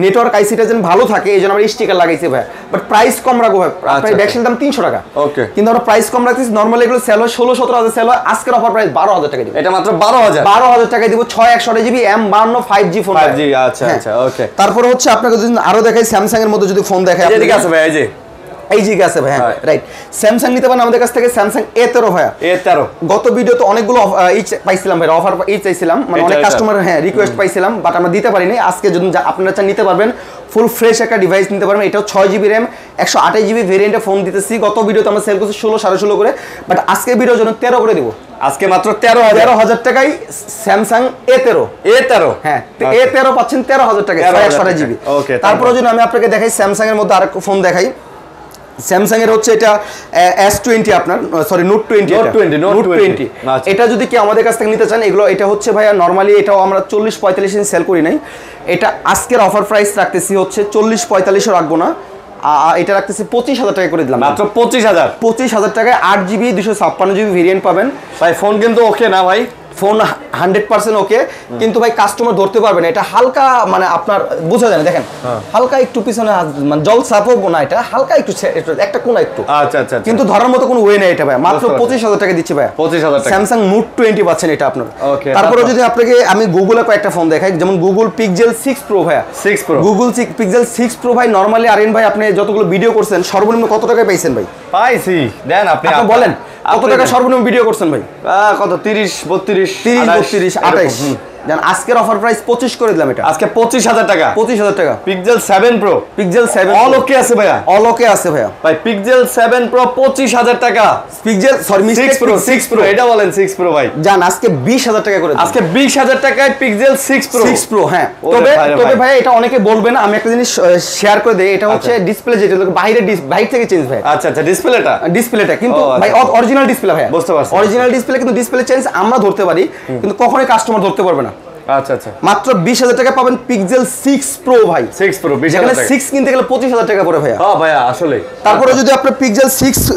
নেটওয়ার্ক আইসিটা যেন ভালো থাকে এই জন্য আমরা স্টিকার লাগাইছি ভাই, বাট প্রাইস কম রাখবো ভাই। আপনার ব্যাকশিল দাম 300 টাকা, কিন্তু আমরা প্রাইস কম রাখতেছি। নরমালি এগুলো সেল হয় 16-17 হাজার সেল হয়, আজকের অফার প্রাইস 12,000 টাকা দিব। এটা মাত্র 12,000 টাকা দিব। 6/128GB M52 5G phone. আচ্ছা ওকে। তারপরে হচ্ছে আপনাকে যদি আরো দেখাই স্যামসাং এর মধ্যে যদি ফোন দেখাই, এদিকে আছে ভাই, এই যে আছে ভাই, হ্যাঁ রাইট। স্যামসাং নিতে পারেন আমাদের কাছ থেকে, স্যামসাং A13 ভাইয়া। গত ভিডিওতে অনেকগুলো পাইছিলাম ভাই, অফার চাইছিলাম, মানে অনেক কাস্টমার রিকোয়েস্ট পাইছিলাম, বাট আমরা দিতে পারিনি। আজকে যদি আপনারা চান নিতে পারবেন, ফুল ফ্রেশ একটা ডিভাইস নিতে পারবেন। এটাও 6GB RAM, 128GB ভেরিয়েন্টে ফোন দিতেছি। গত ভিডিওতে আমরা সেল করছি 16-16.5 করে, বাট আজকে ভিডিওর জন্য 13 করে দিব। আজকে মাত্র 13,000 টাকায় স্যামসাং A13। হ্যাঁ A13 পাচ্ছেন 13,000 টাকায় 128GB। তারপরে যদি আমি আপনাকে দেখাই স্যামসাং এর মধ্যে আরেক ফোন দেখাই, স্যামসাং এর হচ্ছে এটা S20 আপনার, সরি নোট 20, এটা যদি কি আমাদের কাছ থেকে নিতে চান, এগুলো এটা হচ্ছে ভাইয়া নরমালি এটাও আমরা 40-45 ইঞ্চি সেল করি নাই, এটা আজকের অফার প্রাইস রাখতেছি হচ্ছে 40-45 রাখবো না, এটা রাখতেছি 25,000 টাকা করে দিলাম, মাত্র 25,000 টাকায় 8GB 256GB ভেরিয়েন্ট পাবেন ভাই। ফোন কিন্তু ওকে না ভাই? ফোন 100% ওকে, কিন্তু ভাই কাস্টমার ধরতে পারবে না, এটা হালকা মানে আপনার বোঝা যায় না, দেখেন হালকা একটু পিছনে মানে জল সাপও না, এটা হালকা একটু একটা কোনা একটু, আচ্ছা, কিন্তু ধরার মতো কোনো ওয়ে নেই এটা ভাই, মাত্র 25,000 টাকা দিচ্ছি ভাই, 25,000 টাকা স্যামসাং নোট 20 পাচ্ছেন এটা আপনার। ওকে, তারপরে যদি আপনাকে আমি গুগলে কয়েকটা ফোন দেখাই, যেমন গুগল পিক্সেল 6 প্রো ভাই, গুগল পিক্সেল 6 প্রো ভাই নরমালি আরিন ভাই আপনি যতগুলো ভিডিও করছেন সর্বনিম্ন কত টাকায় পাইছেন ভাই? পাইছি, দেন আপনি বলেন কত টাকা সর্বনিম্ন ভিডিও করছেন ভাই? কত 30, 32, 28 দেন আজকের অফার প্রাইস 25 করে দিলাম, এটা আজকে 25,000 টাকা, 25,000 টাকা। পিক্সেল 7 প্রো, পিক্সেল 7 অল ওকে আছে ভাইয়া? অল ওকে আছে ভাইয়া ভাই পিক্সেল 7 প্রো 25,000 টাকা, পিক্সেল সরি মিস্টেক 6 প্রো এটা বলেন 6 প্রো ভাই জান আজকে 20,000 টাকা করে, আজকে 20,000 টাকায় পিক্সেল 6 প্রো হ্যাঁ। তবে ভাই এটা অনেকে বলবে না, আমি একটা জিনিস শেয়ার করে দেই, এটা হচ্ছে ডিসপ্লে যেটা বাইরে থেকে চেঞ্জ ভাই। আচ্ছা ডিসপ্লেটা কিন্তু ভাই অরিজিনাল ডিসপ্লে ভাই, বুঝতে পারছি, অরিজিনাল ডিসপ্লে, কিন্তু ডিসপ্লে চেঞ্জ আমরা ধরতে পারি, কিন্তু কখনোই কাস্টমার ধরতে পারবে না। আচ্ছা মাত্র 20,000 টাকা পাবেন পিক্সেল 6 প্রো ভাই, 6 প্রো 20,000 টাকা, 6 কিনতে গেলে 25,000 টাকা পড়ে ভাইয়া। হ্যাঁ ভাইয়া আসলে। তারপরে যদি আপনি পিক্সেল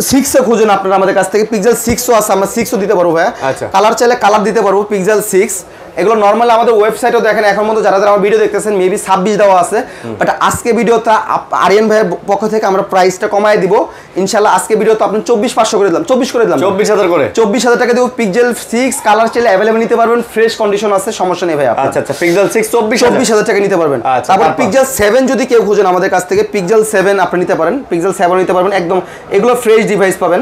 6 এ খোঁজেন আপনারা আমাদের কাছ থেকে, পিক্সেল 6 ও আছে, আমরা 6 ও দিতে পারবো ভাইয়া, কালার চাইলে কালার দিতে পারবো পিক্সেল 6। এগুলো নরমালি আমাদের ওয়েবসাইটও দেখেন, এখন মতো যারা আমার ভিডিও দেখতেছেন মেবি 26 দেওয়া আছে, বাট আজকে ভিডিওটা আরিয়ান ভাইয়ের পক্ষ থেকে আমরা প্রাইসটা কমায় দিব ইনশাআল্লাহ। আজকে ভিডিওতে আপনি 24,500 করে দিলাম, 24,000 করে 24,000 টাকা দেব। পিক্সেল 6 কালার চাইলে अवेलेबल নিতে পারবেন, ফ্রেশ কন্ডিশন আছে, সমস্যা নেই ভাই। আচ্ছা পিক্সেল 6 24,000 টাকা নিতে পারবেন। তারপর পিক্সেল 7 যদি কেউ খোঁজেন আমাদের কাছ থেকে, পিক্সেল 7 আপনি নিতে পারেন, পিক্সেল 7 নিতে পারবেন, একদম এগুলো ফ্রেশ ডিভাইস পাবেন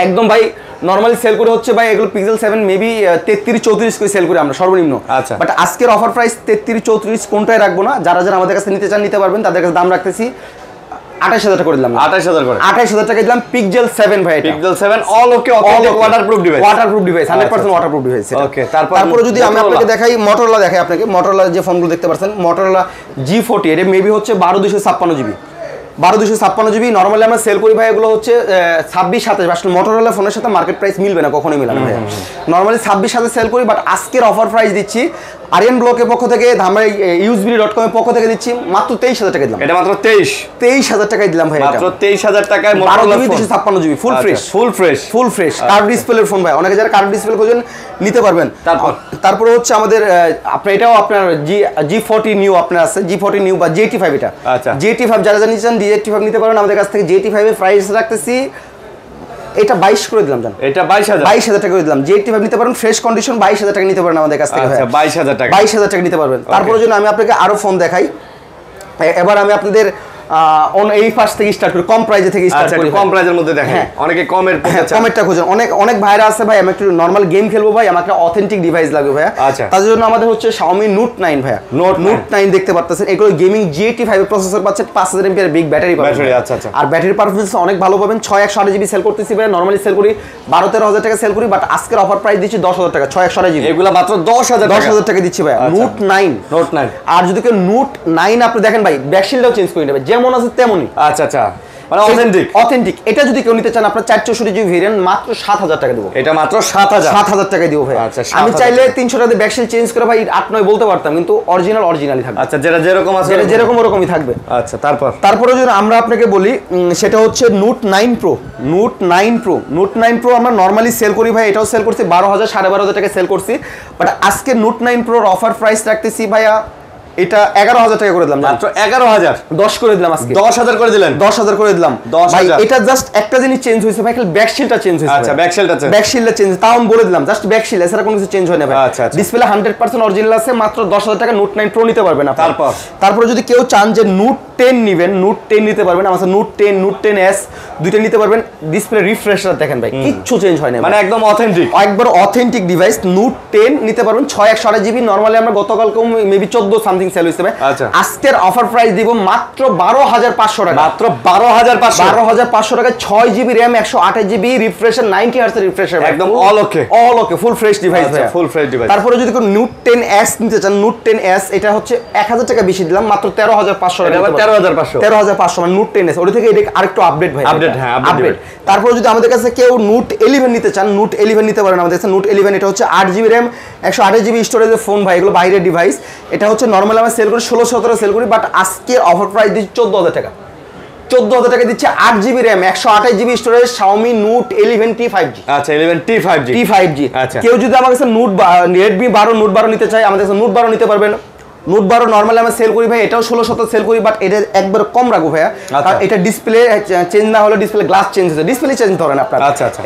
একদম ভাই। নরমালি সেল করে হচ্ছে ভাই এগুলো পিক্সেল 7 মেবি 33-34 করে সেল করে আমরা সর্বনিম্ন, বাট আজকের অফার প্রাইস 33-34 কোনটাই রাখবো না। যারা আমাদের কাছে নিতে চান নিতে পারবেন, তাদের কাছে দাম রাখতেছি 28,000 টাকা করে দিলাম, 28,000 টাকা দিলাম পিক্সেল 7 ভাই। Pixel 7 all okay, authentic waterproof device 100% waterproof device. Okay, তারপরে যদি আমি আপনাকে দেখাই মোটরোলা, আপনাকে মোটরোলা যে ফোনগুলো দেখতে পাচ্ছেন, মোটরোলা G40, এটা মেবি হচ্ছে 12,256 GB। নরমালি আমরা সেল করি ভাই এগুলো হচ্ছে 26-27, আসলে মোটরোলা ফোনের সাথে মার্কেট প্রাইস মিলবে না, কখনোই মিলবে না ভাই। নরমালি 26-27 সেল করি, বাট আজকের অফার প্রাইস দিচ্ছি আরিয়ান ব্লকের পক্ষ থেকে, ধামরাই usbd.com এর পক্ষ থেকে দিচ্ছি মাত্র 23,000 টাকা দিলাম। এটা মাত্র 23,000 টাকায় দিলাম ভাই, মাত্র 23,000 টাকায় Motorola 256 GB full fresh curve ডিসপ্লের ফোন ভাই। অনেকে যারা কার্ভ ডিসপ্লে খোঁজেন নিতে পারবেন। তারপরে হচ্ছে আমাদের আপনার এটাও আপনার G40 নিউ আপনার আছে, G40 নিউ বা GT5 এটা। আচ্ছা GT5 যারা নিতে চান GT5 নিতে পারেন আমাদের কাছ থেকে। GT5 এর প্রাইস রাখতেছি এটা 22 করে দিলাম, জান এটা 22,000 টাকা করে দিলাম। GT5 নিতে পারেন ফ্রেশ কন্ডিশন, 22,000 টাকা নিতে পারেন আমাদের কাছ থেকে। আচ্ছা 22,000 টাকা নিতে পারবেন। তারপরে জন্য আমি আপনাকে আরো ফোন দেখাই, এবার আমি আপনাদের এই ফার্স্ট থেকে স্টার্ট করি, কম প্রাইসে থেকে স্টার্ট করি। কম প্রাইসের মধ্যে দেখেন অনেকে কমেরটা খোঁজেন, অনেক ভাইরা আছে ভাই আমি একটু নরমাল গেম খেলবো ভাই, আমাকে অথেন্টিক ডিভাইস লাগবে ভাই। তার জন্য আমাদের হচ্ছে Xiaomi Note 9 ভাই, Note 9 দেখতে পাচ্ছেন, এগুলো গেমিং GT5 এর প্রসেসর পাচ্ছেন, 5000 mAh বিগ ব্যাটারি পাবেন। আর ব্যাটারি পারফরম্যান্স অনেক ভালো পাবেন। 6/128 GB সেল করতেছি ভাই, নরমালি সেল করি 12-13,000 টাকা সেল করি, বাট আজকের অফার প্রাইস দিচ্ছি 10,000 টাকা। 6/128 GB এগুলো মাত্র 10,000 টাকা দিচ্ছি ভাই। Note 9 আর যদি কেউ Note 9 আপনি দেখেন ভাই, ব্যাকশিলটাও চেঞ্জ করে নেবে, যেমন আছে তেমনই। আচ্ছা মানে অথেন্টিক। এটা যদি কেউ নিতে চান আপনার 464 GB ভেরিয়েন্ট মাত্র 7,000 টাকা দেব। এটা মাত্র 7,000 টাকা দিব ভাই। আমি চাইলে 300 টাকা দিয়ে ব্যাকশিল চেঞ্জ করে ভাই 8-9 বলতে পারতাম, কিন্তু অরিজিনালি থাকবে। আচ্ছা যেরকম আছে যেরকম ওরকমই থাকবে। আচ্ছা তারপরে যদি আমরা আপনাকে বলি সেটা হচ্ছে Note 9 Pro আমরা নরমালি সেল করি ভাই, এটাও সেল করছি 12,000 12,500 টাকা সেল করছি, বাট আজকে Note 9 Pro অফার প্রাইস রাখতেছি ভাইয়া এটা 11,000 টাকা করে দিলাম, মাত্র 11,000 10 করে দিলাম আজকে। 10,000 করে দিলেন, 10,000 করে দিলাম ভাই। এটা জাস্ট একটা জিনিস চেঞ্জ হয়েছে ভাই, খালি ব্যাকশিলটা চেঞ্জ হয়েছে। আচ্ছা ব্যাকশিলটা চেঞ্জ, তাও আমি বলে দিলাম জাস্ট ব্যাকশিল, এছাড়া কোনো কিছু চেঞ্জ হয় না ভাই। ডিসপ্লে 100% অরিজিনাল আছে, মাত্র 10,000 টাকা Note 9 Pro নিতে পারবেন আপনারা। তারপরে যদি কেউ চান যে Note 10 নেবেন, Note 10 নিতে পারবেন, আমাদের Note 10 Note 10s দুইটা নিতে পারবেন। ডিসপ্লে রিফ্রেশার দেখেন ভাই, কিচ্ছু চেঞ্জ হয় না, মানে একদম একবার অথেন্টিক ডিভাইস। Note 10 নিতে পারবেন 6/128 GB, নরমালি আমরা গতকালকে মেবি 14 সামথিং সেল হইছে ভাই। আজকের অফার প্রাইস দিব মাত্র 12,500 টাকা, মাত্র 12,500 টাকা। 6 GB RAM 128 GB refresher, 90 Hz refresher, একদম all okay full fresh device ভাই, ফুল ফ্রেশ ডিভাইস। তারপরে যদি কেউ Note 10s নিতে চান, Note 10s এটা হচ্ছে 1,000 টাকা বেশি দিলাম, মাত্র 13,500 টাকা। 13,500 মানে নোট 10s ওটা থেকে এটা আরেকটু আপডেট ভাই, আপডেট। তারপর যদি আমাদের কাছে কেউ নোট 11 নিতে চান, নোট 11 নিতে পারেন আমাদের কাছে। নোট 11 এটা হচ্ছে 8GB RAM 128GB স্টোরেজের ফোন ভাই, এগুলো বাইরের ডিভাইস। এটা হচ্ছে নরমালি আমরা সেল করি 16-17 সেল করি, বাট আজকে অফার প্রাইস দিচ্ছি 14,000 টাকা। 14,000 টাকা দিচ্ছে 8GB RAM 128GB storage Xiaomi Note 11T 5G। আচ্ছা 11T 5G। আচ্ছা কেউ যদি আমার কাছে Redmi 12 Note 12 নিতে চায়, আমাদের কাছে Note 12 নিতে পারবেন। নোট 12 নরমালি আমরা সেল করি ভাই, এটাও 16-17 সেল করি, বাট এটা একবার কম রাখবো ভাইয়া, কারণ এটা ডিসপ্লে চেঞ্জ না হলে ডিসপ্লে গ্লাস চেঞ্জ হচ্ছে, ডিসপ্লে চেঞ্জ ধরেন আপনার। আচ্ছা আচ্ছা।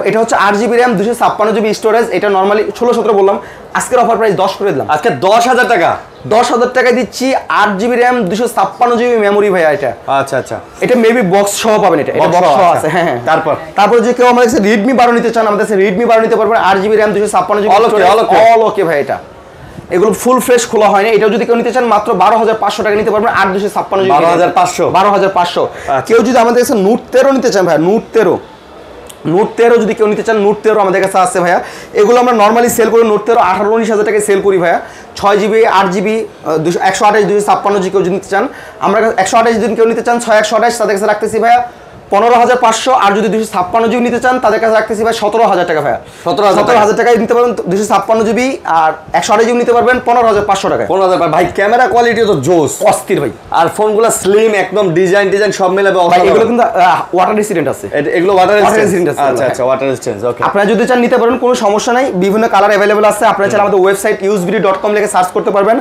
এটা হচ্ছে 8GB RAM 256GB স্টোরেজ, এটা নরমালি 16-17 বললাম, আজকের অফার প্রাইস 10 করে দিলাম। আজকে 10,000 টাকা, 10,000 টাকা দিচ্ছি 8GB RAM 256GB মেমোরি ভাইয়া এটা। আচ্ছা আচ্ছা। এটা মেবি বক্স সহ পাবেন, এটা বক্স সহ আছে। হ্যাঁ হ্যাঁ। তারপর যে কেউ আমাদের কাছে Redmi 12 নিতে চান, আমাদের কাছে Redmi 12 নিতে পারবেন 8GB RAM 256GB অল ওকে ভাই। এটা এগুলো ফুল ফ্রেশ খোলা হয় না। এটাও যদি কেউ নিতে চান মাত্র 12,500 টাকা নিতে পারবেন 8/256GB 12,500। কেউ যদি আমাদের কাছে Note 13 নিতে চান ভাই, Note 13 যদি কেউ নিতে চান, Note 13 আমাদের কাছে আছে ভাইয়া। এগুলো আমরা নরমালি সেল করি Note 13 18-19 টাকায় সেল করি ভাইয়া। 6GB 8GB 128 256GB কেউ যদি নিতে চান, আমরা 128 যদি কেউ নিতে চান 6/128 তাদের কাছে রাখতেছি ভাইয়া 15,500। আর যদি 256GB নিতে চান তাদের কাছে রাখতেছি ভাই 17,000 টাকা ভাইয়া। 17,000 টাকায় নিতে পারবেন 256GB, আর 128GB নিতে পারবেন 15,500 টাকায়। 15,000 ভাই। ক্যামেরা কোয়ালিটি তো জোস, অস্থির ভাই। আর ফোনগুলো স্লিম একদম, ডিজাইন সব মিলে ভাই। এগুলো কিন্তু ওয়াটার রেসিস্ট্যান্ট আছে, এগুলো ওয়াটার রেসিস্ট্যান্ট আছে। আচ্ছা আচ্ছা, ওয়াটার রেসিস্ট্যান্ট। ওকে, আপনারা যদি চান নিতে পারবেন, কোনো সমস্যা নাই, বিভিন্ন কালার अवेलेबल আছে। আপনারা চাইলে আমাদের ওয়েবসাইট usebd.com লিখে সার্চ করতে পারবেন।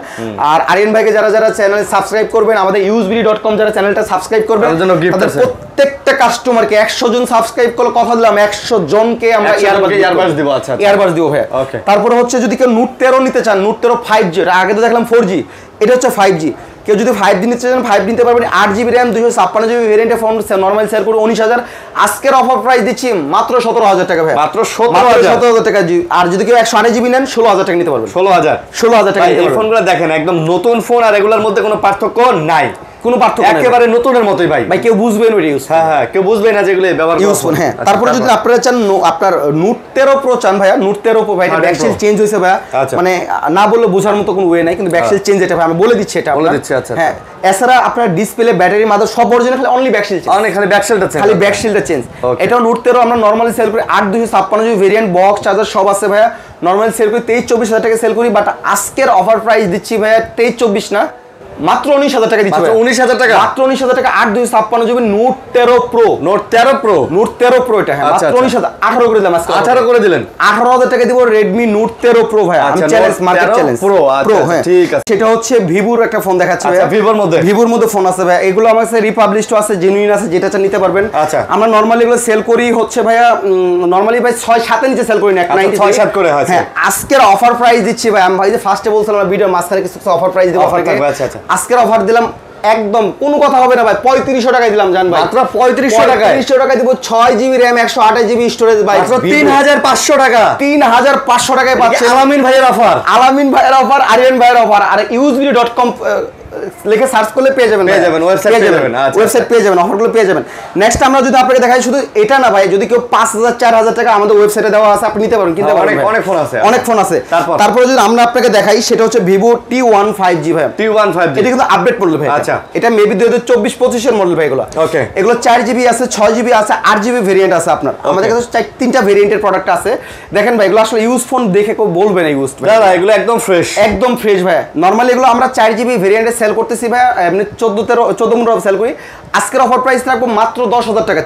আর আরিয়ান ভাইকে যারা চ্যানেল সাবস্ক্রাইব করবেন, আমাদের usebd.com যারা চ্যানেলটা সাবস্ক্রাইব করবেন, তাদের জন্য গিফট আছে। প্রত্যেকটা কাস্টমারকে 100 জন সাবস্ক্রাইব করলে কথা দিলাম 100 জনকে আমরা ইয়ারবাডস দিব। আচ্ছা, ইয়ারবাডস দিব ভাই। তারপরে হচ্ছে যদি কেউ Note 13 নিতে চান, Note 13 5G, আগে তো দেখলাম 4G, এটা হচ্ছে 5G। কেউ যদি 5G নিতে চান 5G নিতে পারবেন। 8GB RAM 256GB ভেরিয়েন্টের ফোন নরমাল সেল করে 19,000, আজকের অফার প্রাইস দিচ্ছি মাত্র 17,000 টাকা ভাই। মাত্র 17,000 টাকা। আর যদি কেউ 128GB নেন 16,000 টাকা নিতে পারবেন। 16,000 টাকা। এই ফোনগুলো দেখেন একদম নতুন ফোন, আর এগুলোর মধ্যে কোনো পার্থক্য নাই, কোনো পার্থক্য একেবারে নতুনের মতোই ভাই। কেউ বুঝবে না ইউজ। হ্যাঁ, কেউ বুঝবে না যেগুলো ব্যবহার ইউজফুল। হ্যাঁ, তারপরে যদি আপনারা চান আপনার Note 13 Pro চান ভাইয়া, Note 13 Pro ভাই, ব্যাকসেল চেঞ্জ হইছে ভাইয়া, মানে না বললে বোঝার মতো কোনো ওয়ে নাই, কিন্তু ব্যাকসেল চেঞ্জ এটা ভাই আমি বলে দিচ্ছি, এটা বলে দিচ্ছি। আচ্ছা হ্যাঁ। এছাড়া আপনার ডিসপ্লে, ব্যাটারি, মাদার সব অরিজিনাল, খালি অনলি ব্যাকসেল চেঞ্জ, খালি ব্যাকসেলটা চেঞ্জ, খালি ব্যাকসেলটা চেঞ্জ। এটাও Note 13 আমরা নরমালি সেল করি 8/256GB ভেরিয়েন্ট, বক্স চার্জার সব আছে ভাইয়া। নরমালি সেল করি 23-24 টাকা সেল করি, বাট আজকের অফার প্রাইস দিচ্ছি ভাইয়া 23-24 না, মাত্র 19,000 টাকা দিচ্ছি। 19,000 টাকা, মাত্র 19,000 টাকা 8/256GB Note 13 Pro। Note 13 Pro এটা হ্যাঁ, মাত্র 19,000। 18 করে দিলাম আজকে। 18 করে দিলেন। 18,000 টাকা দিব Redmi Note 13 Pro ভাই। আমি চ্যালেঞ্জ, মার্কেট চ্যালেঞ্জ Pro। আচ্ছা ঠিক আছে। সেটা হচ্ছে Vivoর একটা ফোন দেখাচ্ছি ভাই। Vivoর মধ্যে ফোন আছে ভাই। এগুলো আমার কাছে রিপাবলিশড আছে, জেনুইন আছে, যেটা চান নিতে পারবেন। আচ্ছা, আমরা নরমালি এগুলো সেল করি হচ্ছে ভাইয়া, নরমালি ভাই 6-7 এর নিচে সেল করি না, 6-7 করে হয়। হ্যাঁ, আজকের অফার প্রাইস দিচ্ছি ভাই। আমি ভাই যে ফার্স্টে বলছিলাম ভিডিওর মাঝখানে কিছু অফার প্রাইস দেব আপনাকে। আচ্ছা, আজকের অফার দিলাম একদম কোনো কথা হবে না ভাই, 3500 টাকায় দিলাম জান ভাই। মাত্র 3500 টাকায়। 3500 টাকায় দিব 6GB RAM 128GB স্টোরেজ ভাই। মাত্র 3,500 টাকা। 3,500 টাকায় পাচ্ছেন। আলামিন ভাইয়ের অফার, আরিয়ান ভাইয়ের অফার। আর usebd.com লিখে সার্চ করলে পেয়ে যাবেন, ওয়েবসাইট পেয়ে যাবেন, অফারগুলো পেয়ে যাবেন। নেক্সট আমরা যদি আপনাকে দেখাই, শুধু এটা না ভাই, যদি কেউ 5,000 4,000 টাকা আমাদের ওয়েবসাইটে দেওয়া আছে, আপনি নিতে পারবেন, কিনতে পারবেন। অনেক ফোন আছে। তারপরে যদি আমরা আপনাকে দেখাই, সেটা হচ্ছে Vivo T1 5G ভাই। এটা কিন্তু আপডেট মডেল ভাই। আচ্ছা, এটা মেবি 2024-25 এর মডেল ভাই। এগুলো ওকে, এগুলো 4GB আছে, 6GB আছে, 8GB ভেরিয়েন্ট আছে আপনার। আমাদের কাছে 3টা ভেরিয়েন্টের প্রোডাক্ট আছে। দেখেন ভাই, এগুলো আসলে ইউজ ফোন দেখে কেউ বলবে না ইউজ ভাই। না, এগুলো একদম ফ্রেশ ভাই। নরমালি এগুলো আমরা 4GB ভেরিয়েন্টে সেল করতেছি ভাই, এমনি 14-15 সেল করি। আজকের অফার প্রাইস রাখবো মাত্র 10,000 টাকা।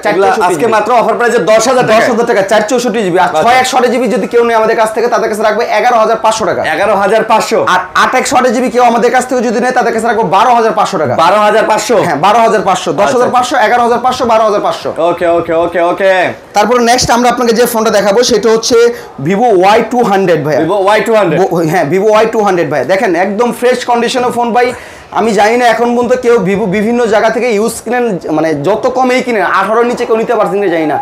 আজকে মাত্র অফার প্রাইসে 10,000 টাকা 464GB। আর 6/128GB যদি কেউ নেয় আমাদের কাছ থেকে, তাদের কাছে রাখবে 11,500 টাকা। 11,500। আর 8/128GB কেউ আমাদের কাছ থেকে যদি নেয়, তাদের কাছে রাখবো 12,500 টাকা। 12,500। হ্যাঁ, 12,500, 10,500, 11,500, 12,500। ওকে। তারপর নেক্সট আমরা আপনাকে যে ফোনটা দেখাবো, সেটা হচ্ছে Vivo Y200 ভাই। হ্যাঁ, Vivo Y200 ভাই। দেখেন একদম ফ্রেশ কন্ডিশনের ফোন ভাই। আমি জানি না এখন পর্যন্ত কেউ ভিভো বিভিন্ন জায়গা থেকে ইউজ কিনেন, মানে যত কমেই কিনেন 18 নিচে কেউ নিতে পারছেন না, জানি না।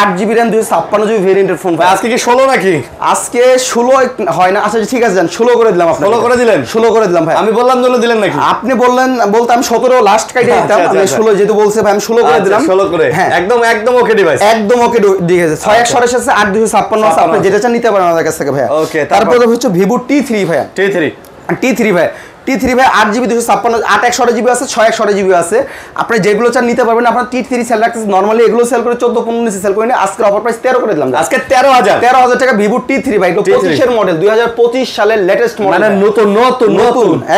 8GB RAM 256GB ভেরিয়েন্টের ফোন ভাই। আজকে কি 16 নাকি? আজকে 16 হয় না। আচ্ছা ঠিক আছে, যান 16 করে দিলাম। আপনাকে 16 করে দিলেন? 16 করে দিলাম ভাই। আমি বললাম জন্য দিলেন নাকি? আপনি বলতে আমি 17 লাস্ট কাইটে দিতাম। আমি 16 যেহেতু বলছে ভাই, আমি 16 করে দিলাম। 16 করে। হ্যাঁ, একদম ওকে ডিভাইস, একদম ওকে ডিভাইস। 6/128 আছে, 8/256 আপনি যেটা চান নিতে পারেন আমাদের কাছ থেকে ভাই। ওকে। তারপরে হচ্ছে Vivo T3 ভাই। T3 ভাই। T3 ভাই 8GB 256 8/128GB আছে 6/128GB আছে আপনি যেগুলো চান নিতে পারবেন আপনার T3 সেল রাখতেছে নরমালি এগুলো সেল করে 14-15 নিচে সেল করে না আজকে অফার প্রাইস 13 করে দিলাম আজকে 13000 টাকা Vivo T3 ভাই এগুলো 25 এর মডেল 2025 সালের লেটেস্ট মডেল মানে নতুন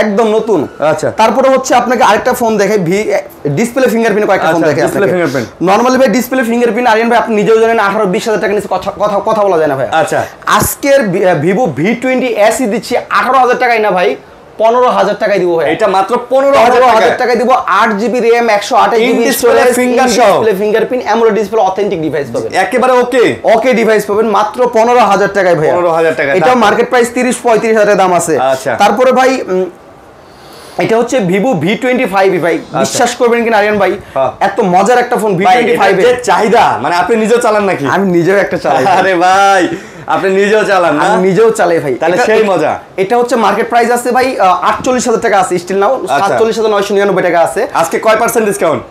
একদম নতুন আচ্ছা তারপরে হচ্ছে আপনাকে আরেকটা ফোন দেখাই ডিসপ্লে ফিঙ্গারপ্রিন্ট কয়েকটা ফোন দেখাই ডিসপ্লে ফিঙ্গারপ্রিন্ট নরমালি ভাই ডিসপ্লে ফিঙ্গারপ্রিন্ট আরিয়ান ভাই আপনি নিজেও জানেন 18-20 হাজার টাকা নিচে কথা বলা যায় না ভাই আচ্ছা আজকের Vivo V20 SE দিচ্ছি 18,000 টাকায় না ভাই 15,000 টাকায় দিব ভাই এটা মাত্র 15,000 টাকায় দিব 8GB RAM 128GB storage display fingerprint AMOLED display authentic device পাবেন একেবারে ওকে ডিভাইস পাবেন মাত্র 15,000 টাকায় ভাই 15,000 টাকা এটা মার্কেট প্রাইস 30-35 হাজার দাম আছে আচ্ছা তারপরে ভাই এটা হচ্ছে Vivo V25 ভাই বিশ্বাস করবেন কিনা আরিয়ান ভাই এত মজার একটা ফোন V25 এর চাহিদা মানে আপনি নিজেও চালান নাকি আমি নিজেও একটা চালাই আরে ভাই আপনি নিজেও চালান না আমি নিজেও চালাই ভাই তাহলে সেই মজা এটা হচ্ছে মার্কেট প্রাইস আছে ভাই 48,000 টাকা আছে স্টিল নাও 47,999 টাকা আছে আজকে কয় % ডিসকাউন্ট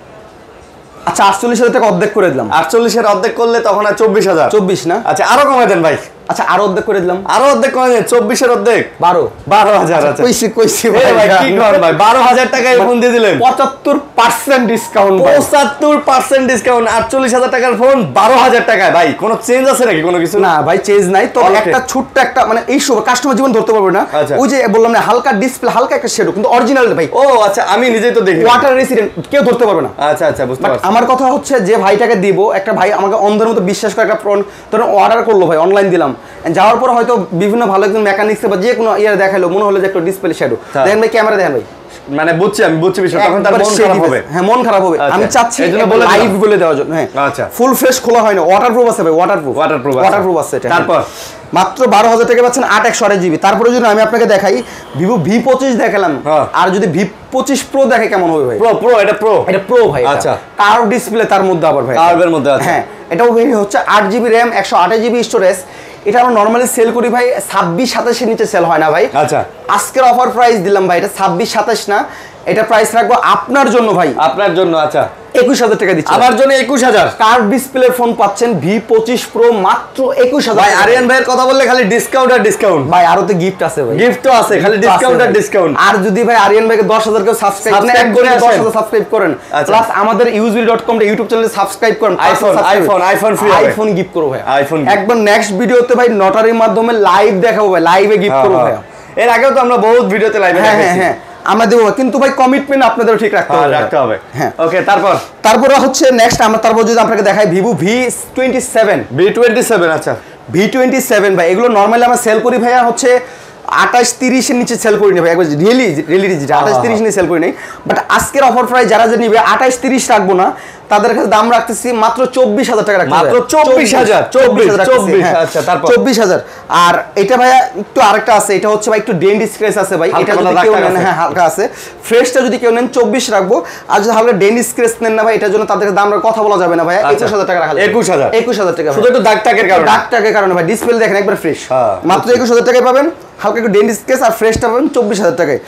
আচ্ছা 48,000 টাকা অর্ধেক করে দিলাম 48 এর অর্ধেক করলে তখন আর 24,000 24 না আচ্ছা আরো কমায় দেন ভাই আচ্ছা আরো অর্ধেক করে দিলাম আরো অর্ধেক কমায় দেন 24 এর অর্ধেক 12,000 আচ্ছা কইছি ভাই কি করেন ভাই 12,000 টাকায় ফোন দিয়ে দিলেন 75% ডিসকাউন্ট 75% ডিসকাউন্ট 48,000 টাকার ফোন 12,000 টাকায় ভাই কোনো চেঞ্জ আছে নাকি কোনো কিছু না ভাই চেঞ্জ নাই তো একটা ছোট্ট একটা মানে এই সব কাস্টমার জীবন ধরতে পারবে না ওই যে বললাম না হালকা ডিসপ্লে হালকা একটা শেডো কিন্তু অরিজিনাল ভাই ও আচ্ছা আমি নিজেই তো দেখি ওয়াটার রেসিডেন্ট কেউ ধরতে পারবে না আচ্ছা বুঝতে পারছি আমার কথা হচ্ছে যে ভাইটাকে দিব একটা ভাই আমাকে অন্ধের মতো বিশ্বাস করে একটা ফোন ধরুন অর্ডার করলো ভাই অনলাইন দিলাম যাওয়ার পর হয়তো বিভিন্ন ভালো একজন মেকানিক্সে বা যে কোনো ইয়ার দেখালো মনে হলো যে একটা ডিসপ্লে শ্যাডো দেখেন ভাই ক্যামেরা দেখেন ভাই মানে আমি বুঝছি বিষয় তখন তার মন খারাপ হবে হ্যাঁ মন খারাপ হবে আমি চাচ্ছি এজন্য বলে লাইভ বলে দেওয়ার জন্য হ্যাঁ আচ্ছা ফুল ফ্রেশ খোলা হয় না ওয়াটারপ্রুফ আছে ভাই ওয়াটারপ্রুফ আছে এটা তারপর মাত্র 12,000 টাকা পাচ্ছেন 8/128GB তারপরে যদি আমি আপনাকে দেখাই Vivo V25 দেখালাম আর যদি V25 Pro দেখে কেমন হবে ভাই এটা প্রো ভাই আচ্ছা কার্ভ ডিসপ্লে তার মধ্যে আবার ভাই কার্ভের মধ্যে আছে হ্যাঁ এটাও হচ্ছে 8GB RAM 128GB স্টোরেজ এটা আমরা নরমালি সেল করি ভাই 26-27 এর নিচে সেল হয় না ভাই আচ্ছা আজকের অফার প্রাইস দিলাম ভাই এটা 26-27 না এটা প্রাইস রাখবো আপনার জন্য ভাই আপনার জন্য আচ্ছা 21,000 টাকা দিচ্ছি আমার জন্য 21,000 কার্ভ ডিসপ্লে ফোন পাচ্ছেন V25 Pro মাত্র 21,000 ভাই আরিয়ান ভাইয়ের কথা বললে খালি ডিসকাউন্ট ভাই আরো তো গিফট আছে ভাই গিফট তো আছে খালি ডিসকাউন্ট আর যদি ভাই আরিয়ান ভাইকে 10,000 কেউ সাবস্ক্রাইব করে 10,000 সাবস্ক্রাইব করেন প্লাস আমাদের usb.com এর ইউটিউব চ্যানেলে সাবস্ক্রাইব করেন আইফোন ফ্রি আইফোন গিফট করব ভাই আইফোন একবার নেক্সট ভিডিওতে ভাই নটারির মাধ্যমে লাইভ দেখাবো ভাই লাইভে গিফট করব ভাই এর আগেও তো আমরা বহুত ভিডিওতে লাইভে দেখাইছি হ্যাঁ আমরা দেবো কিন্তু ভাই কমিটমেন্ট আপনাদের ঠিক রাখতে হবে হ্যাঁ ওকে তারপরে হচ্ছে নেক্সট আমরা তারপর যদি আপনাকে দেখাই Vivo V27 আচ্ছা V27 ভাই এগুলো নরমালি আমরা সেল করি ভাইয়া হচ্ছে 28-30 এর নিচে সেল করি না ভাই একবার রিয়েলি 28-30 নিয়ে সেল করি নাই বাট আজকের অফার প্রাইস যারা যে নিবে 28-30 রাখবো না তাদের কাছে দাম রাখতেছি মাত্র 24,000 টাকা রাখতে মাত্র 24,000 আচ্ছা তারপর 24,000 আর এটা ভাইয়া একটু আরেকটা আছে এটা হচ্ছে ভাই একটু ডেন্ট স্ক্র্যাচ আছে ভাই এটা যদি কেউ নেন হ্যাঁ হালকা আছে ফ্রেশটা যদি কেউ নেন 24 রাখবো আর যদি হালকা ডেন্ট স্ক্র্যাচ নেন না ভাই এটার জন্য তাদের দাম কথা বলা যাবে না ভাই 21,000 টাকা রাখা 21,000 টাকা শুধু একটু দাগটাকের কারণে ভাই ডিসপ্লে দেখেন একবার ফ্রেশ মাত্র 21,000 টাকায় পাবেন হালকা একটু ডেন্ট স্কেচ আর ফ্রেশটা পাবেন 24,000 টাকায়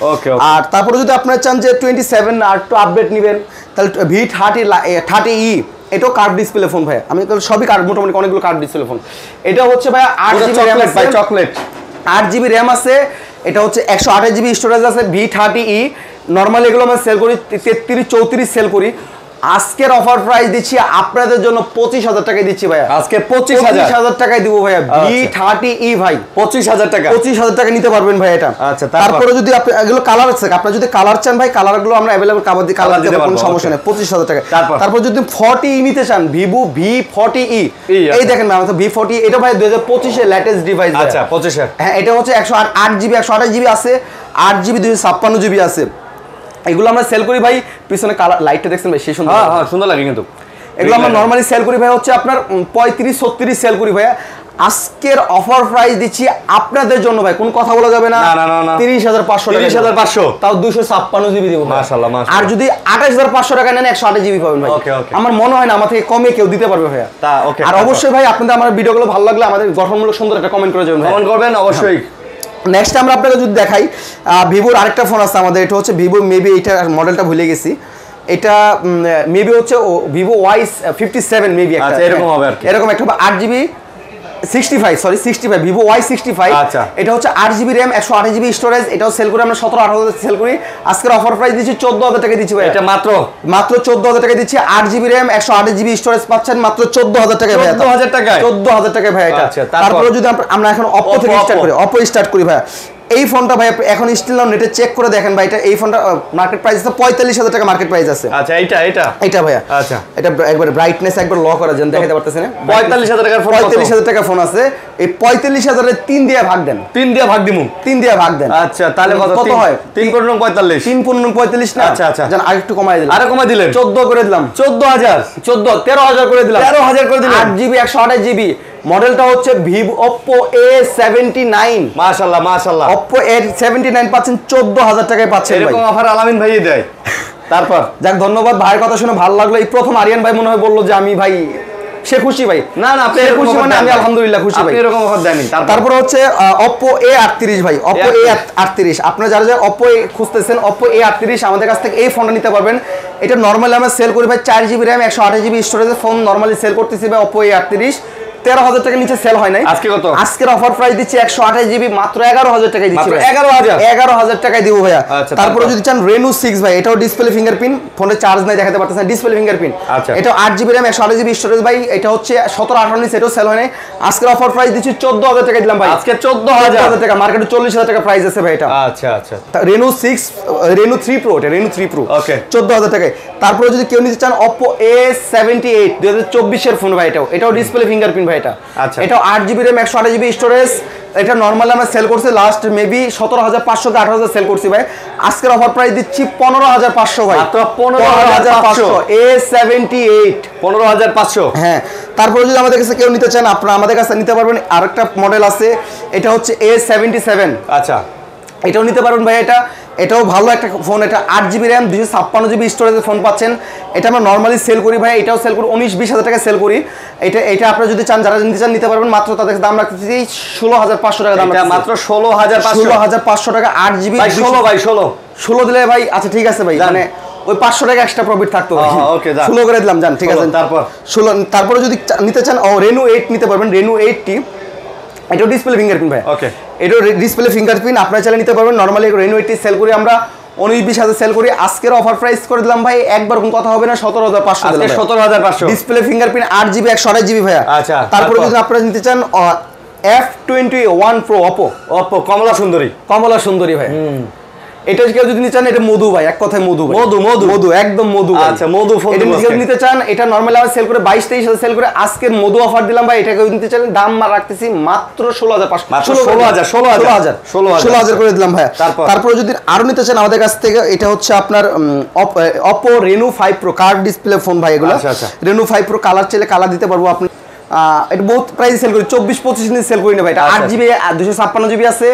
আর তারপরে যদি আপনারা চান যে 27 আর একটু আপডেট নেবেন তাহলে V30E এটাও কার্ভ ডিসপ্লে ফোন ভাই আমি সবই কার্ভ মোটামুটি অনেকগুলো কার্ভ ডিসপ্লে ফোন এটা হচ্ছে ভাই 8GB RAM আছে ভাই চকলেট 8GB RAM আছে এটা হচ্ছে 128GB স্টোরেজ আছে V30E নরমালি এগুলো আমরা সেল করি 33-34 সেল করি আজকের অফার প্রাইস দিচ্ছি আপনাদের জন্য 25,000 টাকায় দিচ্ছি ভাইয়া আজকে 25,000 টাকায় দিব ভাইয়া V30E ভাই 25,000 টাকা 25,000 টাকা নিতে পারবেন ভাই এটা আচ্ছা তারপরে যদি আপনি এগুলো কালার আছে আপনারা যদি কালার চান ভাই কালারগুলো আমরা अवेलेबल কালার দিতে পারবো কোনো সমস্যা নেই 25,000 টাকা তারপর যদি 40E নিতে চান Vivo V40E এই দেখেন ভাই V40 এটা ভাই 2025 এর লেটেস্ট ডিভাইস আচ্ছা 25 এর হ্যাঁ এটা হচ্ছে 108GB 128GB আছে 8GB 256GB আছে এগুলো আমরা সেল করি ভাই পিছনে কালার লাইটটা দেখছেন ভাই সেই সুন্দর হ্যাঁ সুন্দর লাগে কিন্তু এগুলো আমরা নরমালি সেল করি ভাই হচ্ছে আপনার 35-36 সেল করি ভাই আজকের অফার প্রাইস দিচ্ছি আপনাদের জন্য ভাই কোন কথা বলা যাবে না 30,500 তাও 256GB দেব মাশাআল্লাহ আর যদি 28,500 টাকা নেন 128GB পাবেন ভাই আমার মনে হয় না আমার থেকে কমে কেউ দিতে পারবে ভাই আর অবশ্যই ভাই আপনাদের আমার ভিডিওগুলো ভালো লাগলে আমাদের গঠনমূলক সুন্দর একটা কমেন্ট করে যাবেন কমেন্ট করবেন অবশ্যই নেক্সট আমরা আপনাকে যদি দেখাই ভিভোর আরেকটা ফোন আছে আমাদের এটা হচ্ছে ভিভো মেবি এটা মডেলটা ভুলে গেছি এটা মেবি হচ্ছে ভিভো Y57 মেবি একটা আচ্ছা এরকম হবে আর কি এরকম একটা 8GB 65 সরি 65 Vivo Y65 আচ্ছা এটা হচ্ছে 8GB RAM 128GB স্টোরেজ এটাও সেল করে আমরা 17-18 সেল করি আজকের অফার প্রাইস দিচ্ছি 14000 টাকা দিচ্ছি ভাই এটা মাত্র 14000 টাকা দিচ্ছি 8GB RAM 128GB স্টোরেজ পাচ্ছেন মাত্র 14000 টাকা ভাই 14000 টাকা 14000 টাকা ভাই এটা তারপরে যদি আমরা এখন Oppo থেকে স্টার্ট করি ভাই এই ফোনটা ভাই এখন স্টিল নাও নেটে চেক করে দেখেন ভাই এটা এই ফোনটা মার্কেট প্রাইস আছে 45000 টাকা মার্কেট প্রাইস আছে আচ্ছা এটা ভাইয়া আচ্ছা এটা একবার ব্রাইটনেস একবার ল করা যেন দেখাতে পারতেছেন 45000 টাকার ফোন 45000 টাকা ফোন আছে এই 45000 এর 3 দিয়ে ভাগ দেন 3 দিয়ে ভাগ দিমু 3 দিয়ে ভাগ দেন আচ্ছা তাহলে কত হয় 3 × 45 3 × 45 না আচ্ছা জান আরেকটু কমাই দিলাম আরে কমাই দিলেন 14 করে দিলাম 13000 করে দিলাম 13000 করে দিলাম 8GB 128GB মডেলটা হচ্ছে Oppo A79 মাশাআল্লাহ Oppo A79 পাচ্ছেন 14000 টাকায় পাচ্ছেন ভাই এরকম অফার আলামিন ভাইই দেয় তারপর যাক ধন্যবাদ ভাইয়ের কথা শুনে ভালো লাগলো এই প্রথম আরিয়ান ভাই মনে হয় বললো যে আমি ভাই সে খুশি ভাই না আপনি খুশি মানে আমি আলহামদুলিল্লাহ খুশি ভাই আপনি এরকম অফার দেননি তারপর হচ্ছে Oppo A38 ভাই Oppo A38 আপনারা যারা Oppo খুঁজতেছেন Oppo A38 আমাদের কাছ থেকে এই ফোনটা নিতে পারবেন এটা নরমালি আমরা সেল করি ভাই 4GB RAM 128GB স্টোরেজের ফোন নরমালি সেল করতেছি ভাই Oppo A38 13000 টাকা নিচে সেল হয় নাই আজকে কত আজকের অফার প্রাইস দিচ্ছি 128GB মাত্র 11000 টাকায় দিচ্ছি মাত্র 11000 টাকায় দিব ভাইয়া তারপরে যদি চান Reno 6 ভাই এটাও ডিসপ্লে ফিঙ্গারপ্রিন্ট ফোনে চার্জ নাই দেখাতে পারতেছেন ডিসপ্লে ফিঙ্গারপ্রিন্ট এটাও 8GB RAM 128GB স্টোরেজ ভাই এটা হচ্ছে 17-18 সেটও সেল হয় নাই আজকের অফার প্রাইস দিচ্ছি 14000 টাকা দিলাম ভাই আজকে 14000 টাকা মার্কেটে 40000 টাকা প্রাইস আছে ভাই এটা আচ্ছা Reno 6 Reno 3 Pro এটা Reno 3 Pro ওকে 14000 টাকায় তারপরে যদি কেউ নিতে চান Oppo A78 2024 এর ফোন ভাই এটাও ডিসপ্লে ফিঙ্গারপ্রিন্ট ভাই আচ্ছা এটা 8GB RAM 128GB স্টোরেজ এটা নরমালি আমরা সেল করছি লাস্ট মেবি 17500 কে 18000 সেল করছি ভাই আজকের অফার প্রাইস দিচ্ছি 15500 ভাই মাত্র 15500 A78 15500 হ্যাঁ তারপরে যদি আমাদের কাছে কেউ নিতে চান আপনারা আমাদের কাছে নিতে পারবেন আরেকটা মডেল আছে এটা হচ্ছে A77 আচ্ছা এটাও নিতে পারবেন ভাই এটাও ভালো একটা ফোন এটা 8GB RAM 256GB স্টোরেজের ফোন পাচ্ছেন এটা আমরা নরমালি সেল করি ভাই এটাও সেল করি 19-20 টাকা সেল করি এটা আপনারা যদি চান যারা নিতে চান নিতে পারবেন মাত্র তাদের দাম রাখতেছি 16500 টাকা দাম এটা মাত্র 16500 টাকা 8GB ভাই 16 দিলে ভাই আচ্ছা ঠিক আছে ভাই মানে ওই 500 টাকা এক্সট্রা প্রফিট থাকতো ওকে 16 করে দিলাম জান ঠিক আছে তারপরে যদি নিতে চান Reno 8 নিতে পারবেন Reno 8T এটাও ডিসপ্লে ফিঙ্গারপ্রিন্ট ভাই ওকে এটাও ডিসপ্লে ফিঙ্গারপ্রিন্ট আপনারা চাইলে নিতে পারবেন নরমালি Reno 8 সেল করি আমরা 19-20 সেল করি আজকের অফার প্রাইস করে দিলাম ভাই একবার কোন কথা হবে না 17500 দিলাম 17500 ডিসপ্লে ফিঙ্গারপ্রিন্ট 8GB 128GB ভাই আচ্ছা তারপরে যদি আপনারা নিতে চান F21 Pro Oppo কমলা সুন্দরী ভাই এটা কেউ যদি নিতে চান এটা মধু ভাই এক কথায় মধু একদম মধু আচ্ছা মধু ফোন এটা নিতে চান এটা নরমালি আমরা সেল করে 22-23 সেল করে আজকের মধু অফার দিলাম ভাই এটা কেউ নিতে চান দাম রাখতেছি মাত্র 16500 16000 করে দিলাম ভাই তারপরে যদি আরো নিতে চান আমাদের কাছ থেকে এটা হচ্ছে আপনার Oppo Reno 5 Pro card display phone ভাই এগুলো Reno 5 Pro কালার চাইলে কালার দিতে পারবো আপনি এটা বহুত প্রাইস সেল করি 24-25 দিন সেল করি না ভাই এটা 8GB 256GB আছে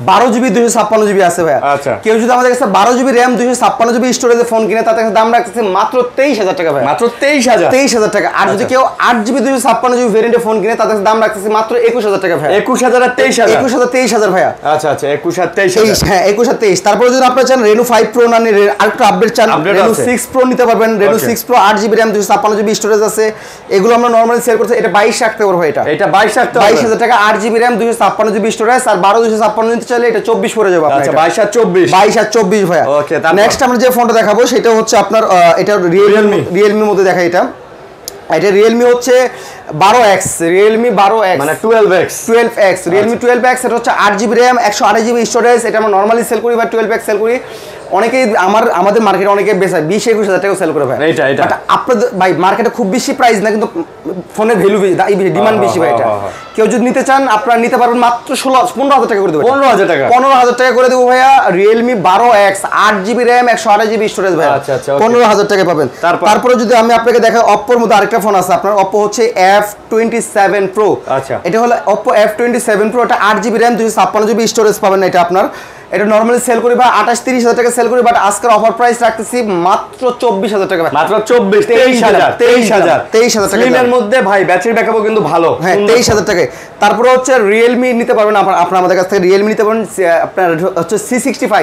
12GB 256GB আছে ভাই আচ্ছা কেউ যদি আমাদের কাছে 12GB RAM 256GB স্টোরেজে ফোন কিনে তাতে দাম রাখতেছে মাত্র 23000 টাকা ভাই মাত্র 23000 টাকা আর যদি কেউ 8GB 256GB ভেরিয়েন্টে ফোন কিনে তাতে দাম রাখতেছে মাত্র 21000 টাকা ভাই 23000 ভাই আচ্ছা 23000 হ্যাঁ 23000 তারপর যদি আপনারা চান Reno 5 Pro না আরেকটা আপডেট চান Reno 6 Pro নিতে পারবেন Reno 6 Pro 8GB RAM 256GB storage আছে এগুলো আমরা নরমালি সেল করতে এটা 22 রাখতে পারবো এটা 22000 টাকা 8GB RAM 256GB স্টোরেজ আর 12 চাইলে এটা 24 পড়ে যাবে আচ্ছা 22 আর 24 ভাইয়া ওকে নেক্সট আমরা যে ফোনটা দেখাবো সেটা হচ্ছে আপনার এটা Realme মধ্যে দেখা এটা Realme হচ্ছে 12X Realme 12X মানে 12X Realme 12X এটা হচ্ছে 8GB RAM 128GB স্টোরেজ এটা আমরা নরমালি সেল করি বা 12X সেল করি অনেকেই আমাদের মার্কেটে অনেকে বেশি 20-21000 টাকা সেল করে ভাই এটা আপনাদের ভাই মার্কেটে খুব বেশি প্রাইস না কিন্তু ফোনের ভ্যালু বেশি ডিমান্ড বেশি ভাই এটা কেউ যদি নিতে চান আপনারা নিতে পারবেন মাত্র 15000 টাকা করে দেব 15000 টাকা করে দেব ভাইয়া Realme 12X 8GB RAM 128GB storage ভাই আচ্ছা 15000 টাকা পাবেন তারপরে যদি আমি আপনাকে দেখাই Oppo এর মধ্যে আরেকটা ফোন আছে আপনার Oppo হচ্ছে F27 Pro আচ্ছা এটা হলো Oppo F27 Pro এটা 8GB RAM 256GB স্টোরেজ পাবেন এটা আপনার এটা নরমালি সেল করি ভাই 28-30,000 টাকা সেল করি, বাট আজকের অফার প্রাইস রাখতেছি মাত্র 24,000 টাকা। মাত্র 23,000 টাকা স্লিমের মধ্যে ভাই, ব্যাটারি ব্যাকআপও কিন্তু ভালো। হ্যাঁ 23,000 টাকায়। তারপরে হচ্ছে Realme নিতে পারবেন আপনারা আমাদের কাছ থেকে Realme নিতে পারেন, আপনার হচ্ছে C65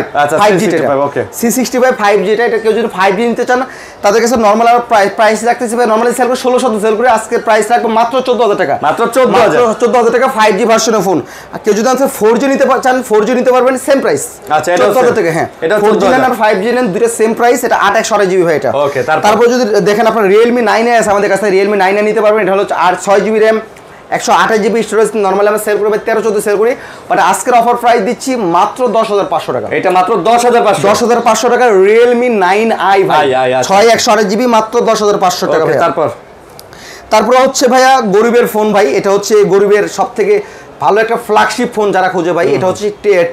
5G টা। ওকে C65 5G টা, এটা কেউ যদি 5G নিতে চান তাদের কাছে নরমাল আর প্রাইস রাখতেছি ভাই, নরমালি সেল করে 1600 সেল করে, আজকে প্রাইস রাখবো মাত্র 14,000 টাকা। মাত্র 14,000 টাকা 5G ভার্সনের ফোন। আর কেউ যদি 4G নিতে চান 4G নিতে পারবেন, সেম প্রাইস। আচ্ছা এটা 14,000 টাকা। হ্যাঁ এটা 4G নেন আর 5G নেন, দুটো সেম প্রাইস। এটা 8/128 GB ভাই এটা। ওকে তারপর যদি দেখেন আপনার Realme 9 আছে আমাদের কাছে, Realme 9 নিতে পারবেন। এটা হলো 6 GB RAM 128 GB storage. Normally আমরা সেল করি 13-14 সেল করি, বাট আজকের অফার প্রাইস দিচ্ছি মাত্র 10,500 টাকা। এটা মাত্র 10,500 টাকা Realme 9i ভাই, 6/128 GB মাত্র 10,500 টাকা ভাই। তারপর হচ্ছে ভাইয়া গরিবের ফোন ভাই, এটা হচ্ছে গরিবের সবথেকে ভালো একটা ফ্ল্যাগশিপ ফোন যারা খোঁজে ভাই, এটা হচ্ছে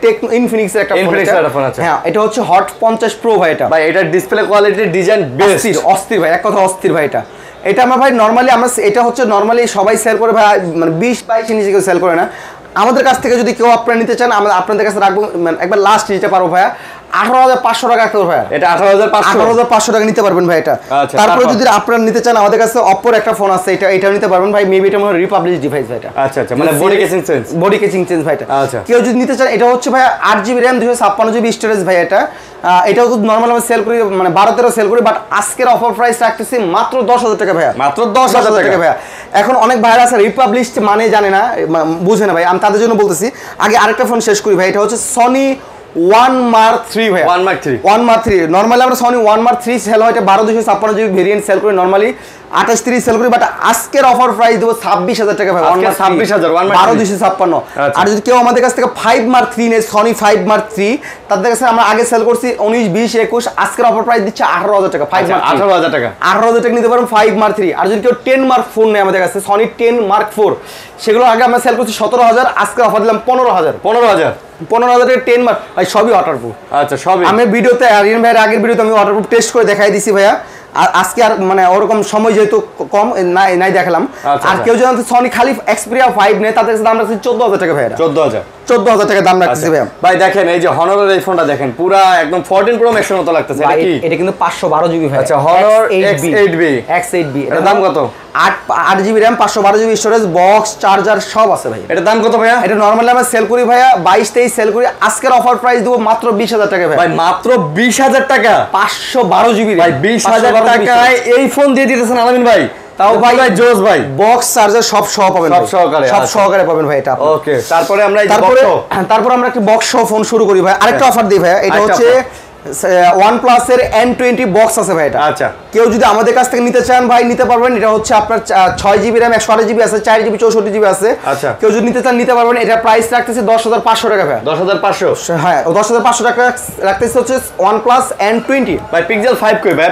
টেকনো ইনফিনিক্স এর একটা ফোন আছে। হ্যাঁ এটা হচ্ছে হট 50 প্রো ভাই। এটা ভাই এটা ডিসপ্লে কোয়ালিটি ডিজাইন বেস্ট, অস্থির ভাই, এক কথা অস্থির ভাই। এটা আমরা ভাই নরমালি এটা হচ্ছে নরমালি সবাই সেল করে ভাই, মানে 20-22 ইঞ্চি কেউ সেল করে না। আমাদের কাছ থেকে যদি কেউ আপনারা নিতে চান, আমরা আপনাদের কাছে রাখবো, মানে একবার লাস্ট নিতে পারবো ভাইয়া 18,500 টাকা রাখতে পারবো ভাইয়া। এটা 18,500 টাকা নিতে পারবেন ভাই এটা। তারপরে যদি আপনারা নিতে চান, আমাদের কাছে অপোর একটা ফোন আছে, এটাও নিতে পারবেন ভাই। মেবি এটা মনে হয় রিপাবলিশ ডিভাইস ভাই এটা। আচ্ছা মানে বডি কেসিং চেঞ্জ ভাই এটা। আচ্ছা কেউ যদি নিতে চান, এটা হচ্ছে ভাই 8GB RAM 256GB স্টোরেজ ভাই এটা। এটাও তো নরমাল আমরা সেল করি মানে 12-13 সেল করি, বাট আজকের অফার প্রাইস রাখতেছি মাত্র 10,000 টাকা ভাইয়া। মাত্র 10,000 টাকা ভাইয়া। এখন অনেক ভাইরা আছে রিপাবলিশ মানে জানে না, বুঝে না ভাই, আমি তাদের জন্য বলতেছি। আগে আরেকটা ফোন শেষ করি ভাই, এটা হচ্ছে সনি 1 Mark 3 ভাই। 1 Mark 3 নরমালি আমরা সনি 1 Mark 3 সেল হয়, এটা 12-256GB ভেরিয়েন্ট সেল করি, নরমালি 28-30 সেল করি, বাট আজকের অফার প্রাইস দেবো 26,000 টাকা ভাই। 26,000 12-256। আর যদি কেউ আমাদের কাছ থেকে 5 Mark 3 নেয়, সনি 5 Mark 3, তাদের কাছে আমরা আগে সেল করছি 19-20-21, আজকের অফার প্রাইস দিচ্ছে 18,000 টাকা। 18,000 টাকা নিতে পারেন 5 Mark 3। আর যদি কেউ 10 Mark 4 নেয় আমাদের কাছে, সনি 10 Mark 4, সেগুলো আগে আমরা সেল করছি 17,000, আজকে অফার দিলাম 15,000 টাকা 10 Mark ভাই, সবই ওয়াটারপ্রুফ। আচ্ছা সবই আমি ভিডিওতে আরিয়ান ভাইয়ের আগের ভিডিওতে আমি ওয়াটারপ্রুফ টেস্ট করে দেখাই দিছি ভাইয়া। আজকে আর মানে ওরকম সময় যেহেতু কম নাই দেখালাম। আর কেউ যদি সনি খালি এক্সপেরিয়া 5 নেয়, তাদের কাছে দাম রাখছি 14,000 টাকা ভাইয়া। 14,000 টাকা দাম রাখতেছি ভাইয়া। ভাই দেখেন এই যে হনরের এই ফোনটা দেখেন, পুরা একদম 14 প্রো ম্যাক্সের মতো লাগতেছে। এটা কি? এটা কিন্তু 512GB ভাই। আচ্ছা হনর X8B এটা দাম কত? 8GB RAM 512GB storage, box charger সব আছে ভাই। এটা দাম কত ভাইয়া? এটা নরমালি আমরা সেল করি ভাইয়া 22-23 সেল করি, আজকের অফার প্রাইস দেব মাত্র 20,000 টাকা ভাই। মাত্র 20,000 টাকা 512GB ভাই। 20,000 টাকায় এই ফোন দিয়ে দিতেছেন আলামিন ভাই। তাও ভাই জোস ভাই, বক্স চার্জার সব সহ পাবেন, সব সহকারে পাবেন ভাই এটা। ওকে তারপরে আমরা একটা বক্স সহ ফোন শুরু করি ভাই। আরেকটা অফার দিই ভাই, এটা হচ্ছে OnePlus এর N20 বক্স আছে ভাই এটা। আচ্ছা কেউ যদি আমাদের কাছ থেকে নিতে চান ভাই নিতে পারবেন। এটা হচ্ছে আপনার 6GB RAM 128GB আছে, 4GB 64GB আছে। আচ্ছা কেউ যদি নিতে চান নিতে পারবেন। এটা প্রাইস রাখতেছে 10,500 টাকা ভাই। 10,500 হ্যাঁ 10,500 টাকা রাখতেছে হচ্ছে OnePlus N20 ভাই। পিক্সেল 5 কই ভাই?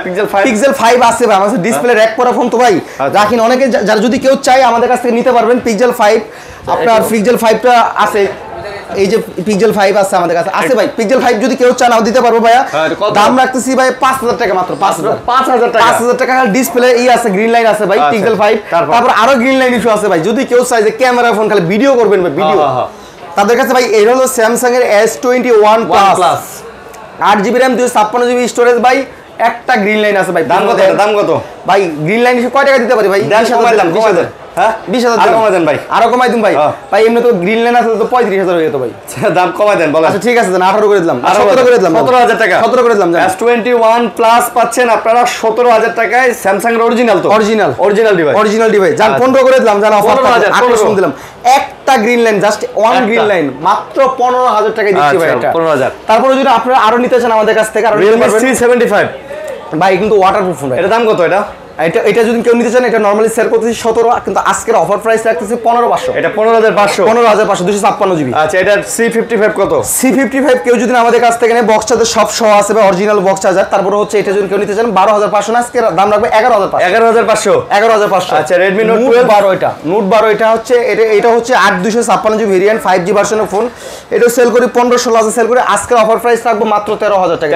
পিক্সেল 5 আছে ভাই আমাদের ডিসপ্লে র‍্যাক করা ফোন তো ভাই। রাখিন অনেকে যারা যদি কেউ চায় আমাদের কাছ থেকে নিতে পারবেন। পিক্সেল 5 আপনার পিক্সেল 5টা আছে, এই যে পিক্সেল 5 আছে আমাদের কাছে আছে ভাই। পিক্সেল 5 যদি কেউ চান দিতে পারবো ভাইয়া। দাম রাখতেছি ভাই 5,000 টাকা মাত্র। 5,000 টাকা ডিসপ্লে আছে, গ্রিন লাইন আছে ভাই পিক্সেল 5। তারপর আরো গ্রিন লাইন ইস্যু আছে ভাই। যদি কেউ চায় যে ক্যামেরা ফোন খালি ভিডিও করবেন ভাই, ভিডিও, তাদের কাছে ভাই এই হলো স্যামসাং এর S21 plus 8GB RAM 256GB storage ভাই। একটা গ্রিন লাইন আছে ভাই। দাম কত ভাই? গ্রিন লাইন কয় টাকা দিতে পারি ভাই? 20,000 হ্যাঁ 20,000 টাকা কমাই দেন ভাই। আরো কমাই দিন ভাই। ভাই এমনি তো গ্রিন লাইন আছে তো 35,000 হয়ে যেত ভাই। দাম কমাই দেন বলেন। আচ্ছা ঠিক আছে দেন 18 করে দিলাম, 17 করে দিলাম, 17,000 টাকা। 17 করে দিলাম। S21 প্লাস পাচ্ছেন আপনারা 17,000 টাকায়। স্যামসাং এর অরিজিনাল ডিভাইস জান 15 করে দিলাম, জান অফার 18 দিলাম। একটা green line, just one green line, মাত্র 15,000 টাকায় দিচ্ছি ভাই এটা। 15,000। তারপরে যদি আপনারা আরো নিতে চান আমাদের কাছ থেকে, আর Realme C75 ভাই কিন্তু ওয়াটারপ্রুফ ফোন ভাই। এটা দাম কত? এটা যদি কেউ নিতে চান, এটা নরমালি সেল করতেছি 17, কিন্তু আজকের অফার প্রাইস রাখতেছি 15,500। এটা 15,500 256GB। আচ্ছা এটা C55 কত? C55 কেউ যদি আমাদের কাছ থেকে নেয়, বক্স চার্জার সব সহ আছে ভাই, অরিজিনাল বক্স চার্জার। তারপরে হচ্ছে এটা যদি কেউ নিতে চান 12,500 না, আজকে দাম রাখবে 11,500। আচ্ছা Redmi Note 12 এটা Note 12 এটা হচ্ছে এটা হচ্ছে 8/256GB ভেরিয়েন্ট 5G ভার্সনের ফোন। এটা সেল করি 15-16,000 সেল করি, আজকের অফার প্রাইস রাখবো মাত্র 13,000 টাকা।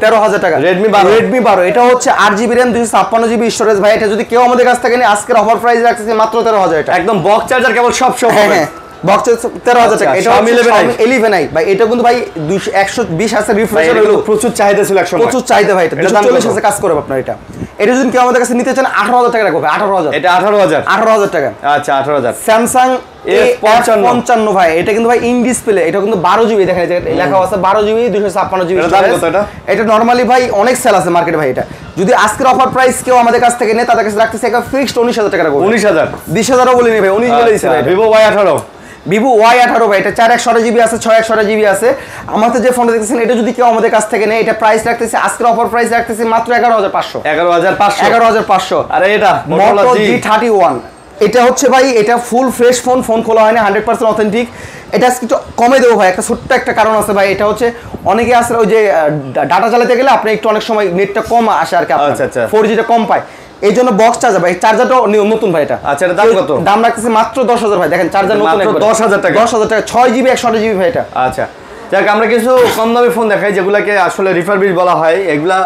13,000 টাকা। Redmi 12 এটা হচ্ছে 8GB RAM 256GB স্টোরেজ ভাই। এটা যদি কেউ আমাদের কাছ থেকে নেয়, আজকের অফার প্রাইস রাখতেছি মাত্র 13,000 টাকা। একদম বক্স চার্জার কেবল সব হ্যাঁ বক্স 13000 টাকা। এটা Xiaomi 11i ভাই, এটা কিন্তু ভাই 120 আছে রিফ্রেশ হলো, প্রচুর চাহিদা ছিল একসময়, প্রচুর চাহিদা ভাই। এটা 240 আছে কাজ করবে আপনার। এটা যদি কেউ আমাদের কাছে নিতে চান 18000 টাকা রাখবে। 18000, এটা 18000 টাকা। আচ্ছা 18000। স্যামসাং A55 ভাই, এটা কিন্তু ভাই ইন ডিসপ্লে, এটা কিন্তু 12 জিবি দেখেন, লেখা আছে 12 জিবি 256 জিবি। এটা নরমালি ভাই অনেক সেল আছে মার্কেটে ভাই। এটা যদি আজকের অফার প্রাইস কেউ আমাদের কাছ থেকে নেয়, তাদের কাছে রাখতেছে একটা ফিক্সড 19000 টাকা রাখবো। 19000, 20000ও বলিনি ভাই, 19 বলে দিছি ভাই। Vivo Y18, Vivo Y18 ভাই, এটা 4128 জিবি আছে, 6128 জিবি আছে। আমাদের যে ফোনটা দেখতেছেন, এটা যদি কেউ আমাদের কাছ থেকে নেয়, এটা প্রাইস রাখতেছে আজকের অফার প্রাইস রাখতেছে মাত্র 11500। 11500। আরে এটা Moto G31, এটা হচ্ছে ভাই, এটা ফুল ফ্রেশ ফোন, ফোন খোলা হয় না, 100% অথেন্টিক। এটা একটু কমে দেবো ভাই, একটা ছোট্ট একটা কারণ আছে ভাই। এটা হচ্ছে অনেকে আছে ওই যে ডাটা চালাতে গেলে আপনি একটু অনেক সময় নেটটা কম আসে আর কি, আপনার 4Gটা কম পায়, এই জন্য বক্স চার্জার ভাই। চার্জারটাও নতুন ভাই এটা। আচ্ছা, এটা দাম কত? দাম রাখতেছে মাত্র 10000 ভাই। দেখেন চার্জার নতুন, মাত্র 10000 টাকা। 10000 টাকা, 6GB 128 জিবি ভাই এটা। আচ্ছা, যাক আমরা কিছু কম দামি ফোন দেখাই যেগুলোকে আসলে রিফারবিশ বলা হয়। এগুলা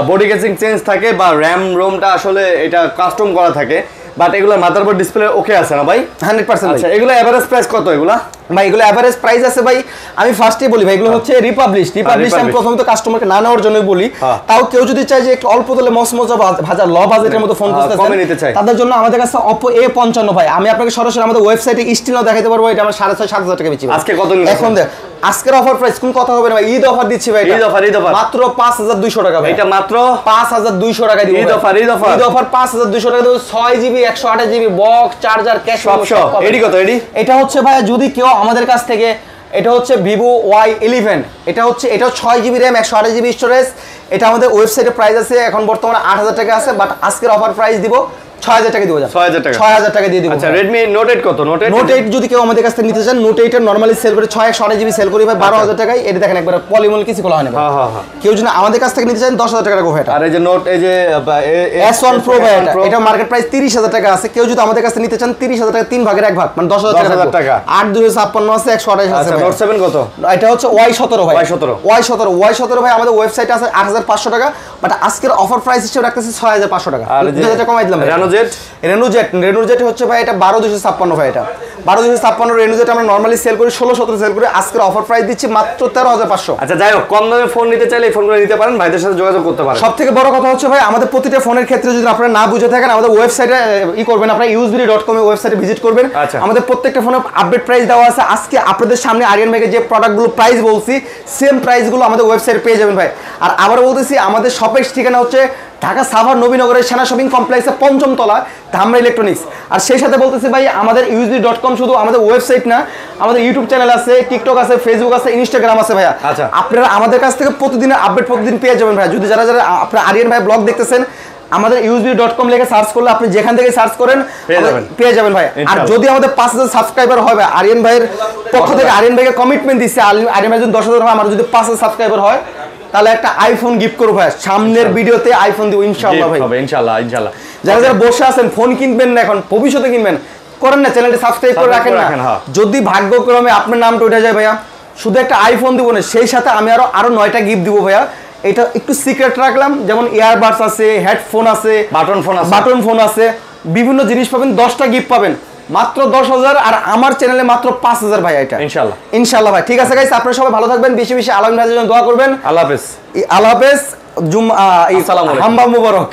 বডি কেসিং চেঞ্জ থাকে বা র্যাম রোমটা আসলে এটা কাস্টম করা থাকে, বাট এগুলো মাদারবোর্ড ডিসপ্লে ওকে আছে না ভাই? 100%। আচ্ছা, এগুলো এভারেজ প্রাইস কত এগুলা ভাই? এগুলো এভারেজ প্রাইস আছে ভাই, আমি ফার্স্টেই বলি ভাই, এগুলো হচ্ছে রিপাবলিশ। আমি প্রথমত কাস্টমারকে না নেওয়ার জন্যই বলি। তাও কেউ যদি চায় যে একটু অল্প তেলে মসমসা ভাজা ল বাজেটের মতো ফোন খুঁজতেছেন, তাদের জন্য আমাদের কাছে Oppo A55 ভাই। আমি আপনাকে সরাসরি আমাদের ওয়েবসাইটে স্টিলও দেখাতে পারবো। এটা আমরা 6,500-7,000 টাকা বেচি। আজকে কত? এখন দেখ, আজকের অফার প্রাইস কোন কথা হবে না ভাই, ঈদ অফার দিচ্ছি ভাই। ঈদ অফার মাত্র 5200 টাকা ভাই। এটা মাত্র 5200 টাকা দিব। ঈদ অফার 5200 টাকা দেব। 6GB 128 GB box, charger, cash সব। এডি কত? এটা হচ্ছে ভাই, যদি কেউ আমাদের কাছ থেকে, এটা হচ্ছে Vivo Y11, এটা 6GB RAM 128 জিবি স্টোরেজ। এটা আমাদের ওয়েবসাইটে প্রাইস আছে এখন বর্তমানে 8000 টাকা আছে, বাট আজকের অফার প্রাইস দিব 6000 টাকা দিব। 6000 টাকা দিয়ে দিব। আচ্ছা, Redmi Note 8 কত? Note 8 যদি কেউ আমাদের কাছ থেকে নিতে চান, Note 8 এর নরমালি সেল করে 628 জিবি সেল করি ভাই 12000 টাকায়। এটা দেখেন একবার পলিমল কিছু খোলা হয় না। হ্যাঁ। কেউ যদি আমাদের কাছ থেকে নিতে চান 10000 টাকা রাখবো এটা। আর এই যে নোট, এই যে S1 Pro ভাই, এটা মার্কেট প্রাইস 30000 টাকা আছে। কেউ যদি আমাদের কাছে নিতে চান 30000 টাকা 3 ভাগের 1 ভাগ, মানে 10000 টাকা। 8256 আছে, 128 আছে। Note 7 কত? এটা হচ্ছে Y17 ভাই। Y17 ভাই আমাদের ওয়েবসাইটে আছে 8500 টাকা, বাট আজকের অফার প্রাইস হিসেবে রাখতেছি 6500 টাকা। 2000 টাকা কমাই দিলাম। Reno Z হচ্ছে ভাই, এটা 12256 ভাই। এটা 12256 Reno Z আমরা নরমালি সেল করি 16-17 সেল করি। আজকের অফার প্রাইস দিচ্ছি মাত্র 13500। আচ্ছা, যাই হোক, কম দামে ফোন নিতে চাইলে এই ফোনগুলো নিতে পারেন, ভাইদের সাথে যোগাযোগ করতে পারেন। সবথেকে বড় কথা হচ্ছে ভাই, আমাদের প্রতিটা ফোনের ক্ষেত্রে যদি আপনারা না বুঝে থাকেন, আমাদের ওয়েবসাইটে করবেন, আপনারা usbd.com এর ওয়েবসাইটে ভিজিট করবেন। আমাদের প্রত্যেকটা ফোনের আপডেট প্রাইস দেওয়া আছে। আজকে আপনাদের সামনে আরিয়ান ভাইকে যে প্রোডাক্টগুলো প্রাইস বলছি, সেম প্রাইসগুলো আমাদের ওয়েবসাইটে পেয়ে যাবেন ভাই। আর আবার বলতেছি, আমাদের শপের ঠিকানা হচ্ছে ঢাকা সাভার নবীনগরের সেনা শপিং কমপ্লেক্সের 5ম তলা, ধামরা ইলেকট্রনিক্স। আর সেই সাথে বলতেছি ভাই, আমাদের usbd.com শুধু আমাদের ওয়েবসাইট না, আমাদের ইউটিউব চ্যানেল আছে, টিকটক আছে, ফেসবুক আছে, ইনস্টাগ্রাম আছে ভাইয়া। আপনারা আমাদের কাছ থেকে প্রতিদিনের আপডেট প্রতিদিন পেয়ে যাবেন ভাই। যদি যারা আপনারা আরিয়ান ভাই ব্লগ দেখতেছেন, আমাদের usbd.com লিখে সার্চ করলে আপনি যেখান থেকে সার্চ করেন পেয়ে যাবেন ভাই। আর যদি আমাদের 5000 সাবস্ক্রাইবার হয় ভাই, আরিয়ান ভাইয়ের পক্ষ থেকে আরিয়ান ভাইকে কমিটমেন্ট দিচ্ছে, আরিয়ান ভাই যদি 10000 হয়, আমার যদি 5000 সাবস্ক্রাইবার হয়, তাহলে একটা আইফোন গিফট করব ভাই। সামনের ভিডিওতে আইফোন দিব ইনশাআল্লাহ ভাই। ইনশাআল্লাহ। যারা বসে আছেন, ফোন কিনবেন না এখন, ভবিষ্যতে কিনবেন, করেন না, চ্যানেলটি সাবস্ক্রাইব করে রাখেন না। যদি ভাগ্যক্রমে আপনার নামটা উঠে যায় ভাইয়া, শুধু একটা আইফোন দিব না, সেই সাথে আমি আরো 9টা গিফট দিব ভাইয়া। এটা একটু সিক্রেট রাখলাম, যেমন ইয়ারবাডস আছে, হেডফোন আছে, বাটন ফোন আছে, বিভিন্ন জিনিস পাবেন, 10টা গিফট পাবেন মাত্র 10000। আর আমার চ্যানেলে মাত্র 5000 ভাই। এটা ইনশাআল্লাহ ভাই। ঠিক আছে গাইস, আপনারা সবাই ভালো থাকবেন, বেশি বেশি আলামিন ভাইয়ের জন্য দোয়া করবেন। আল্লাহ হাফেজ। আসসালামু আলাইকুম, হাম্বা মুবারক।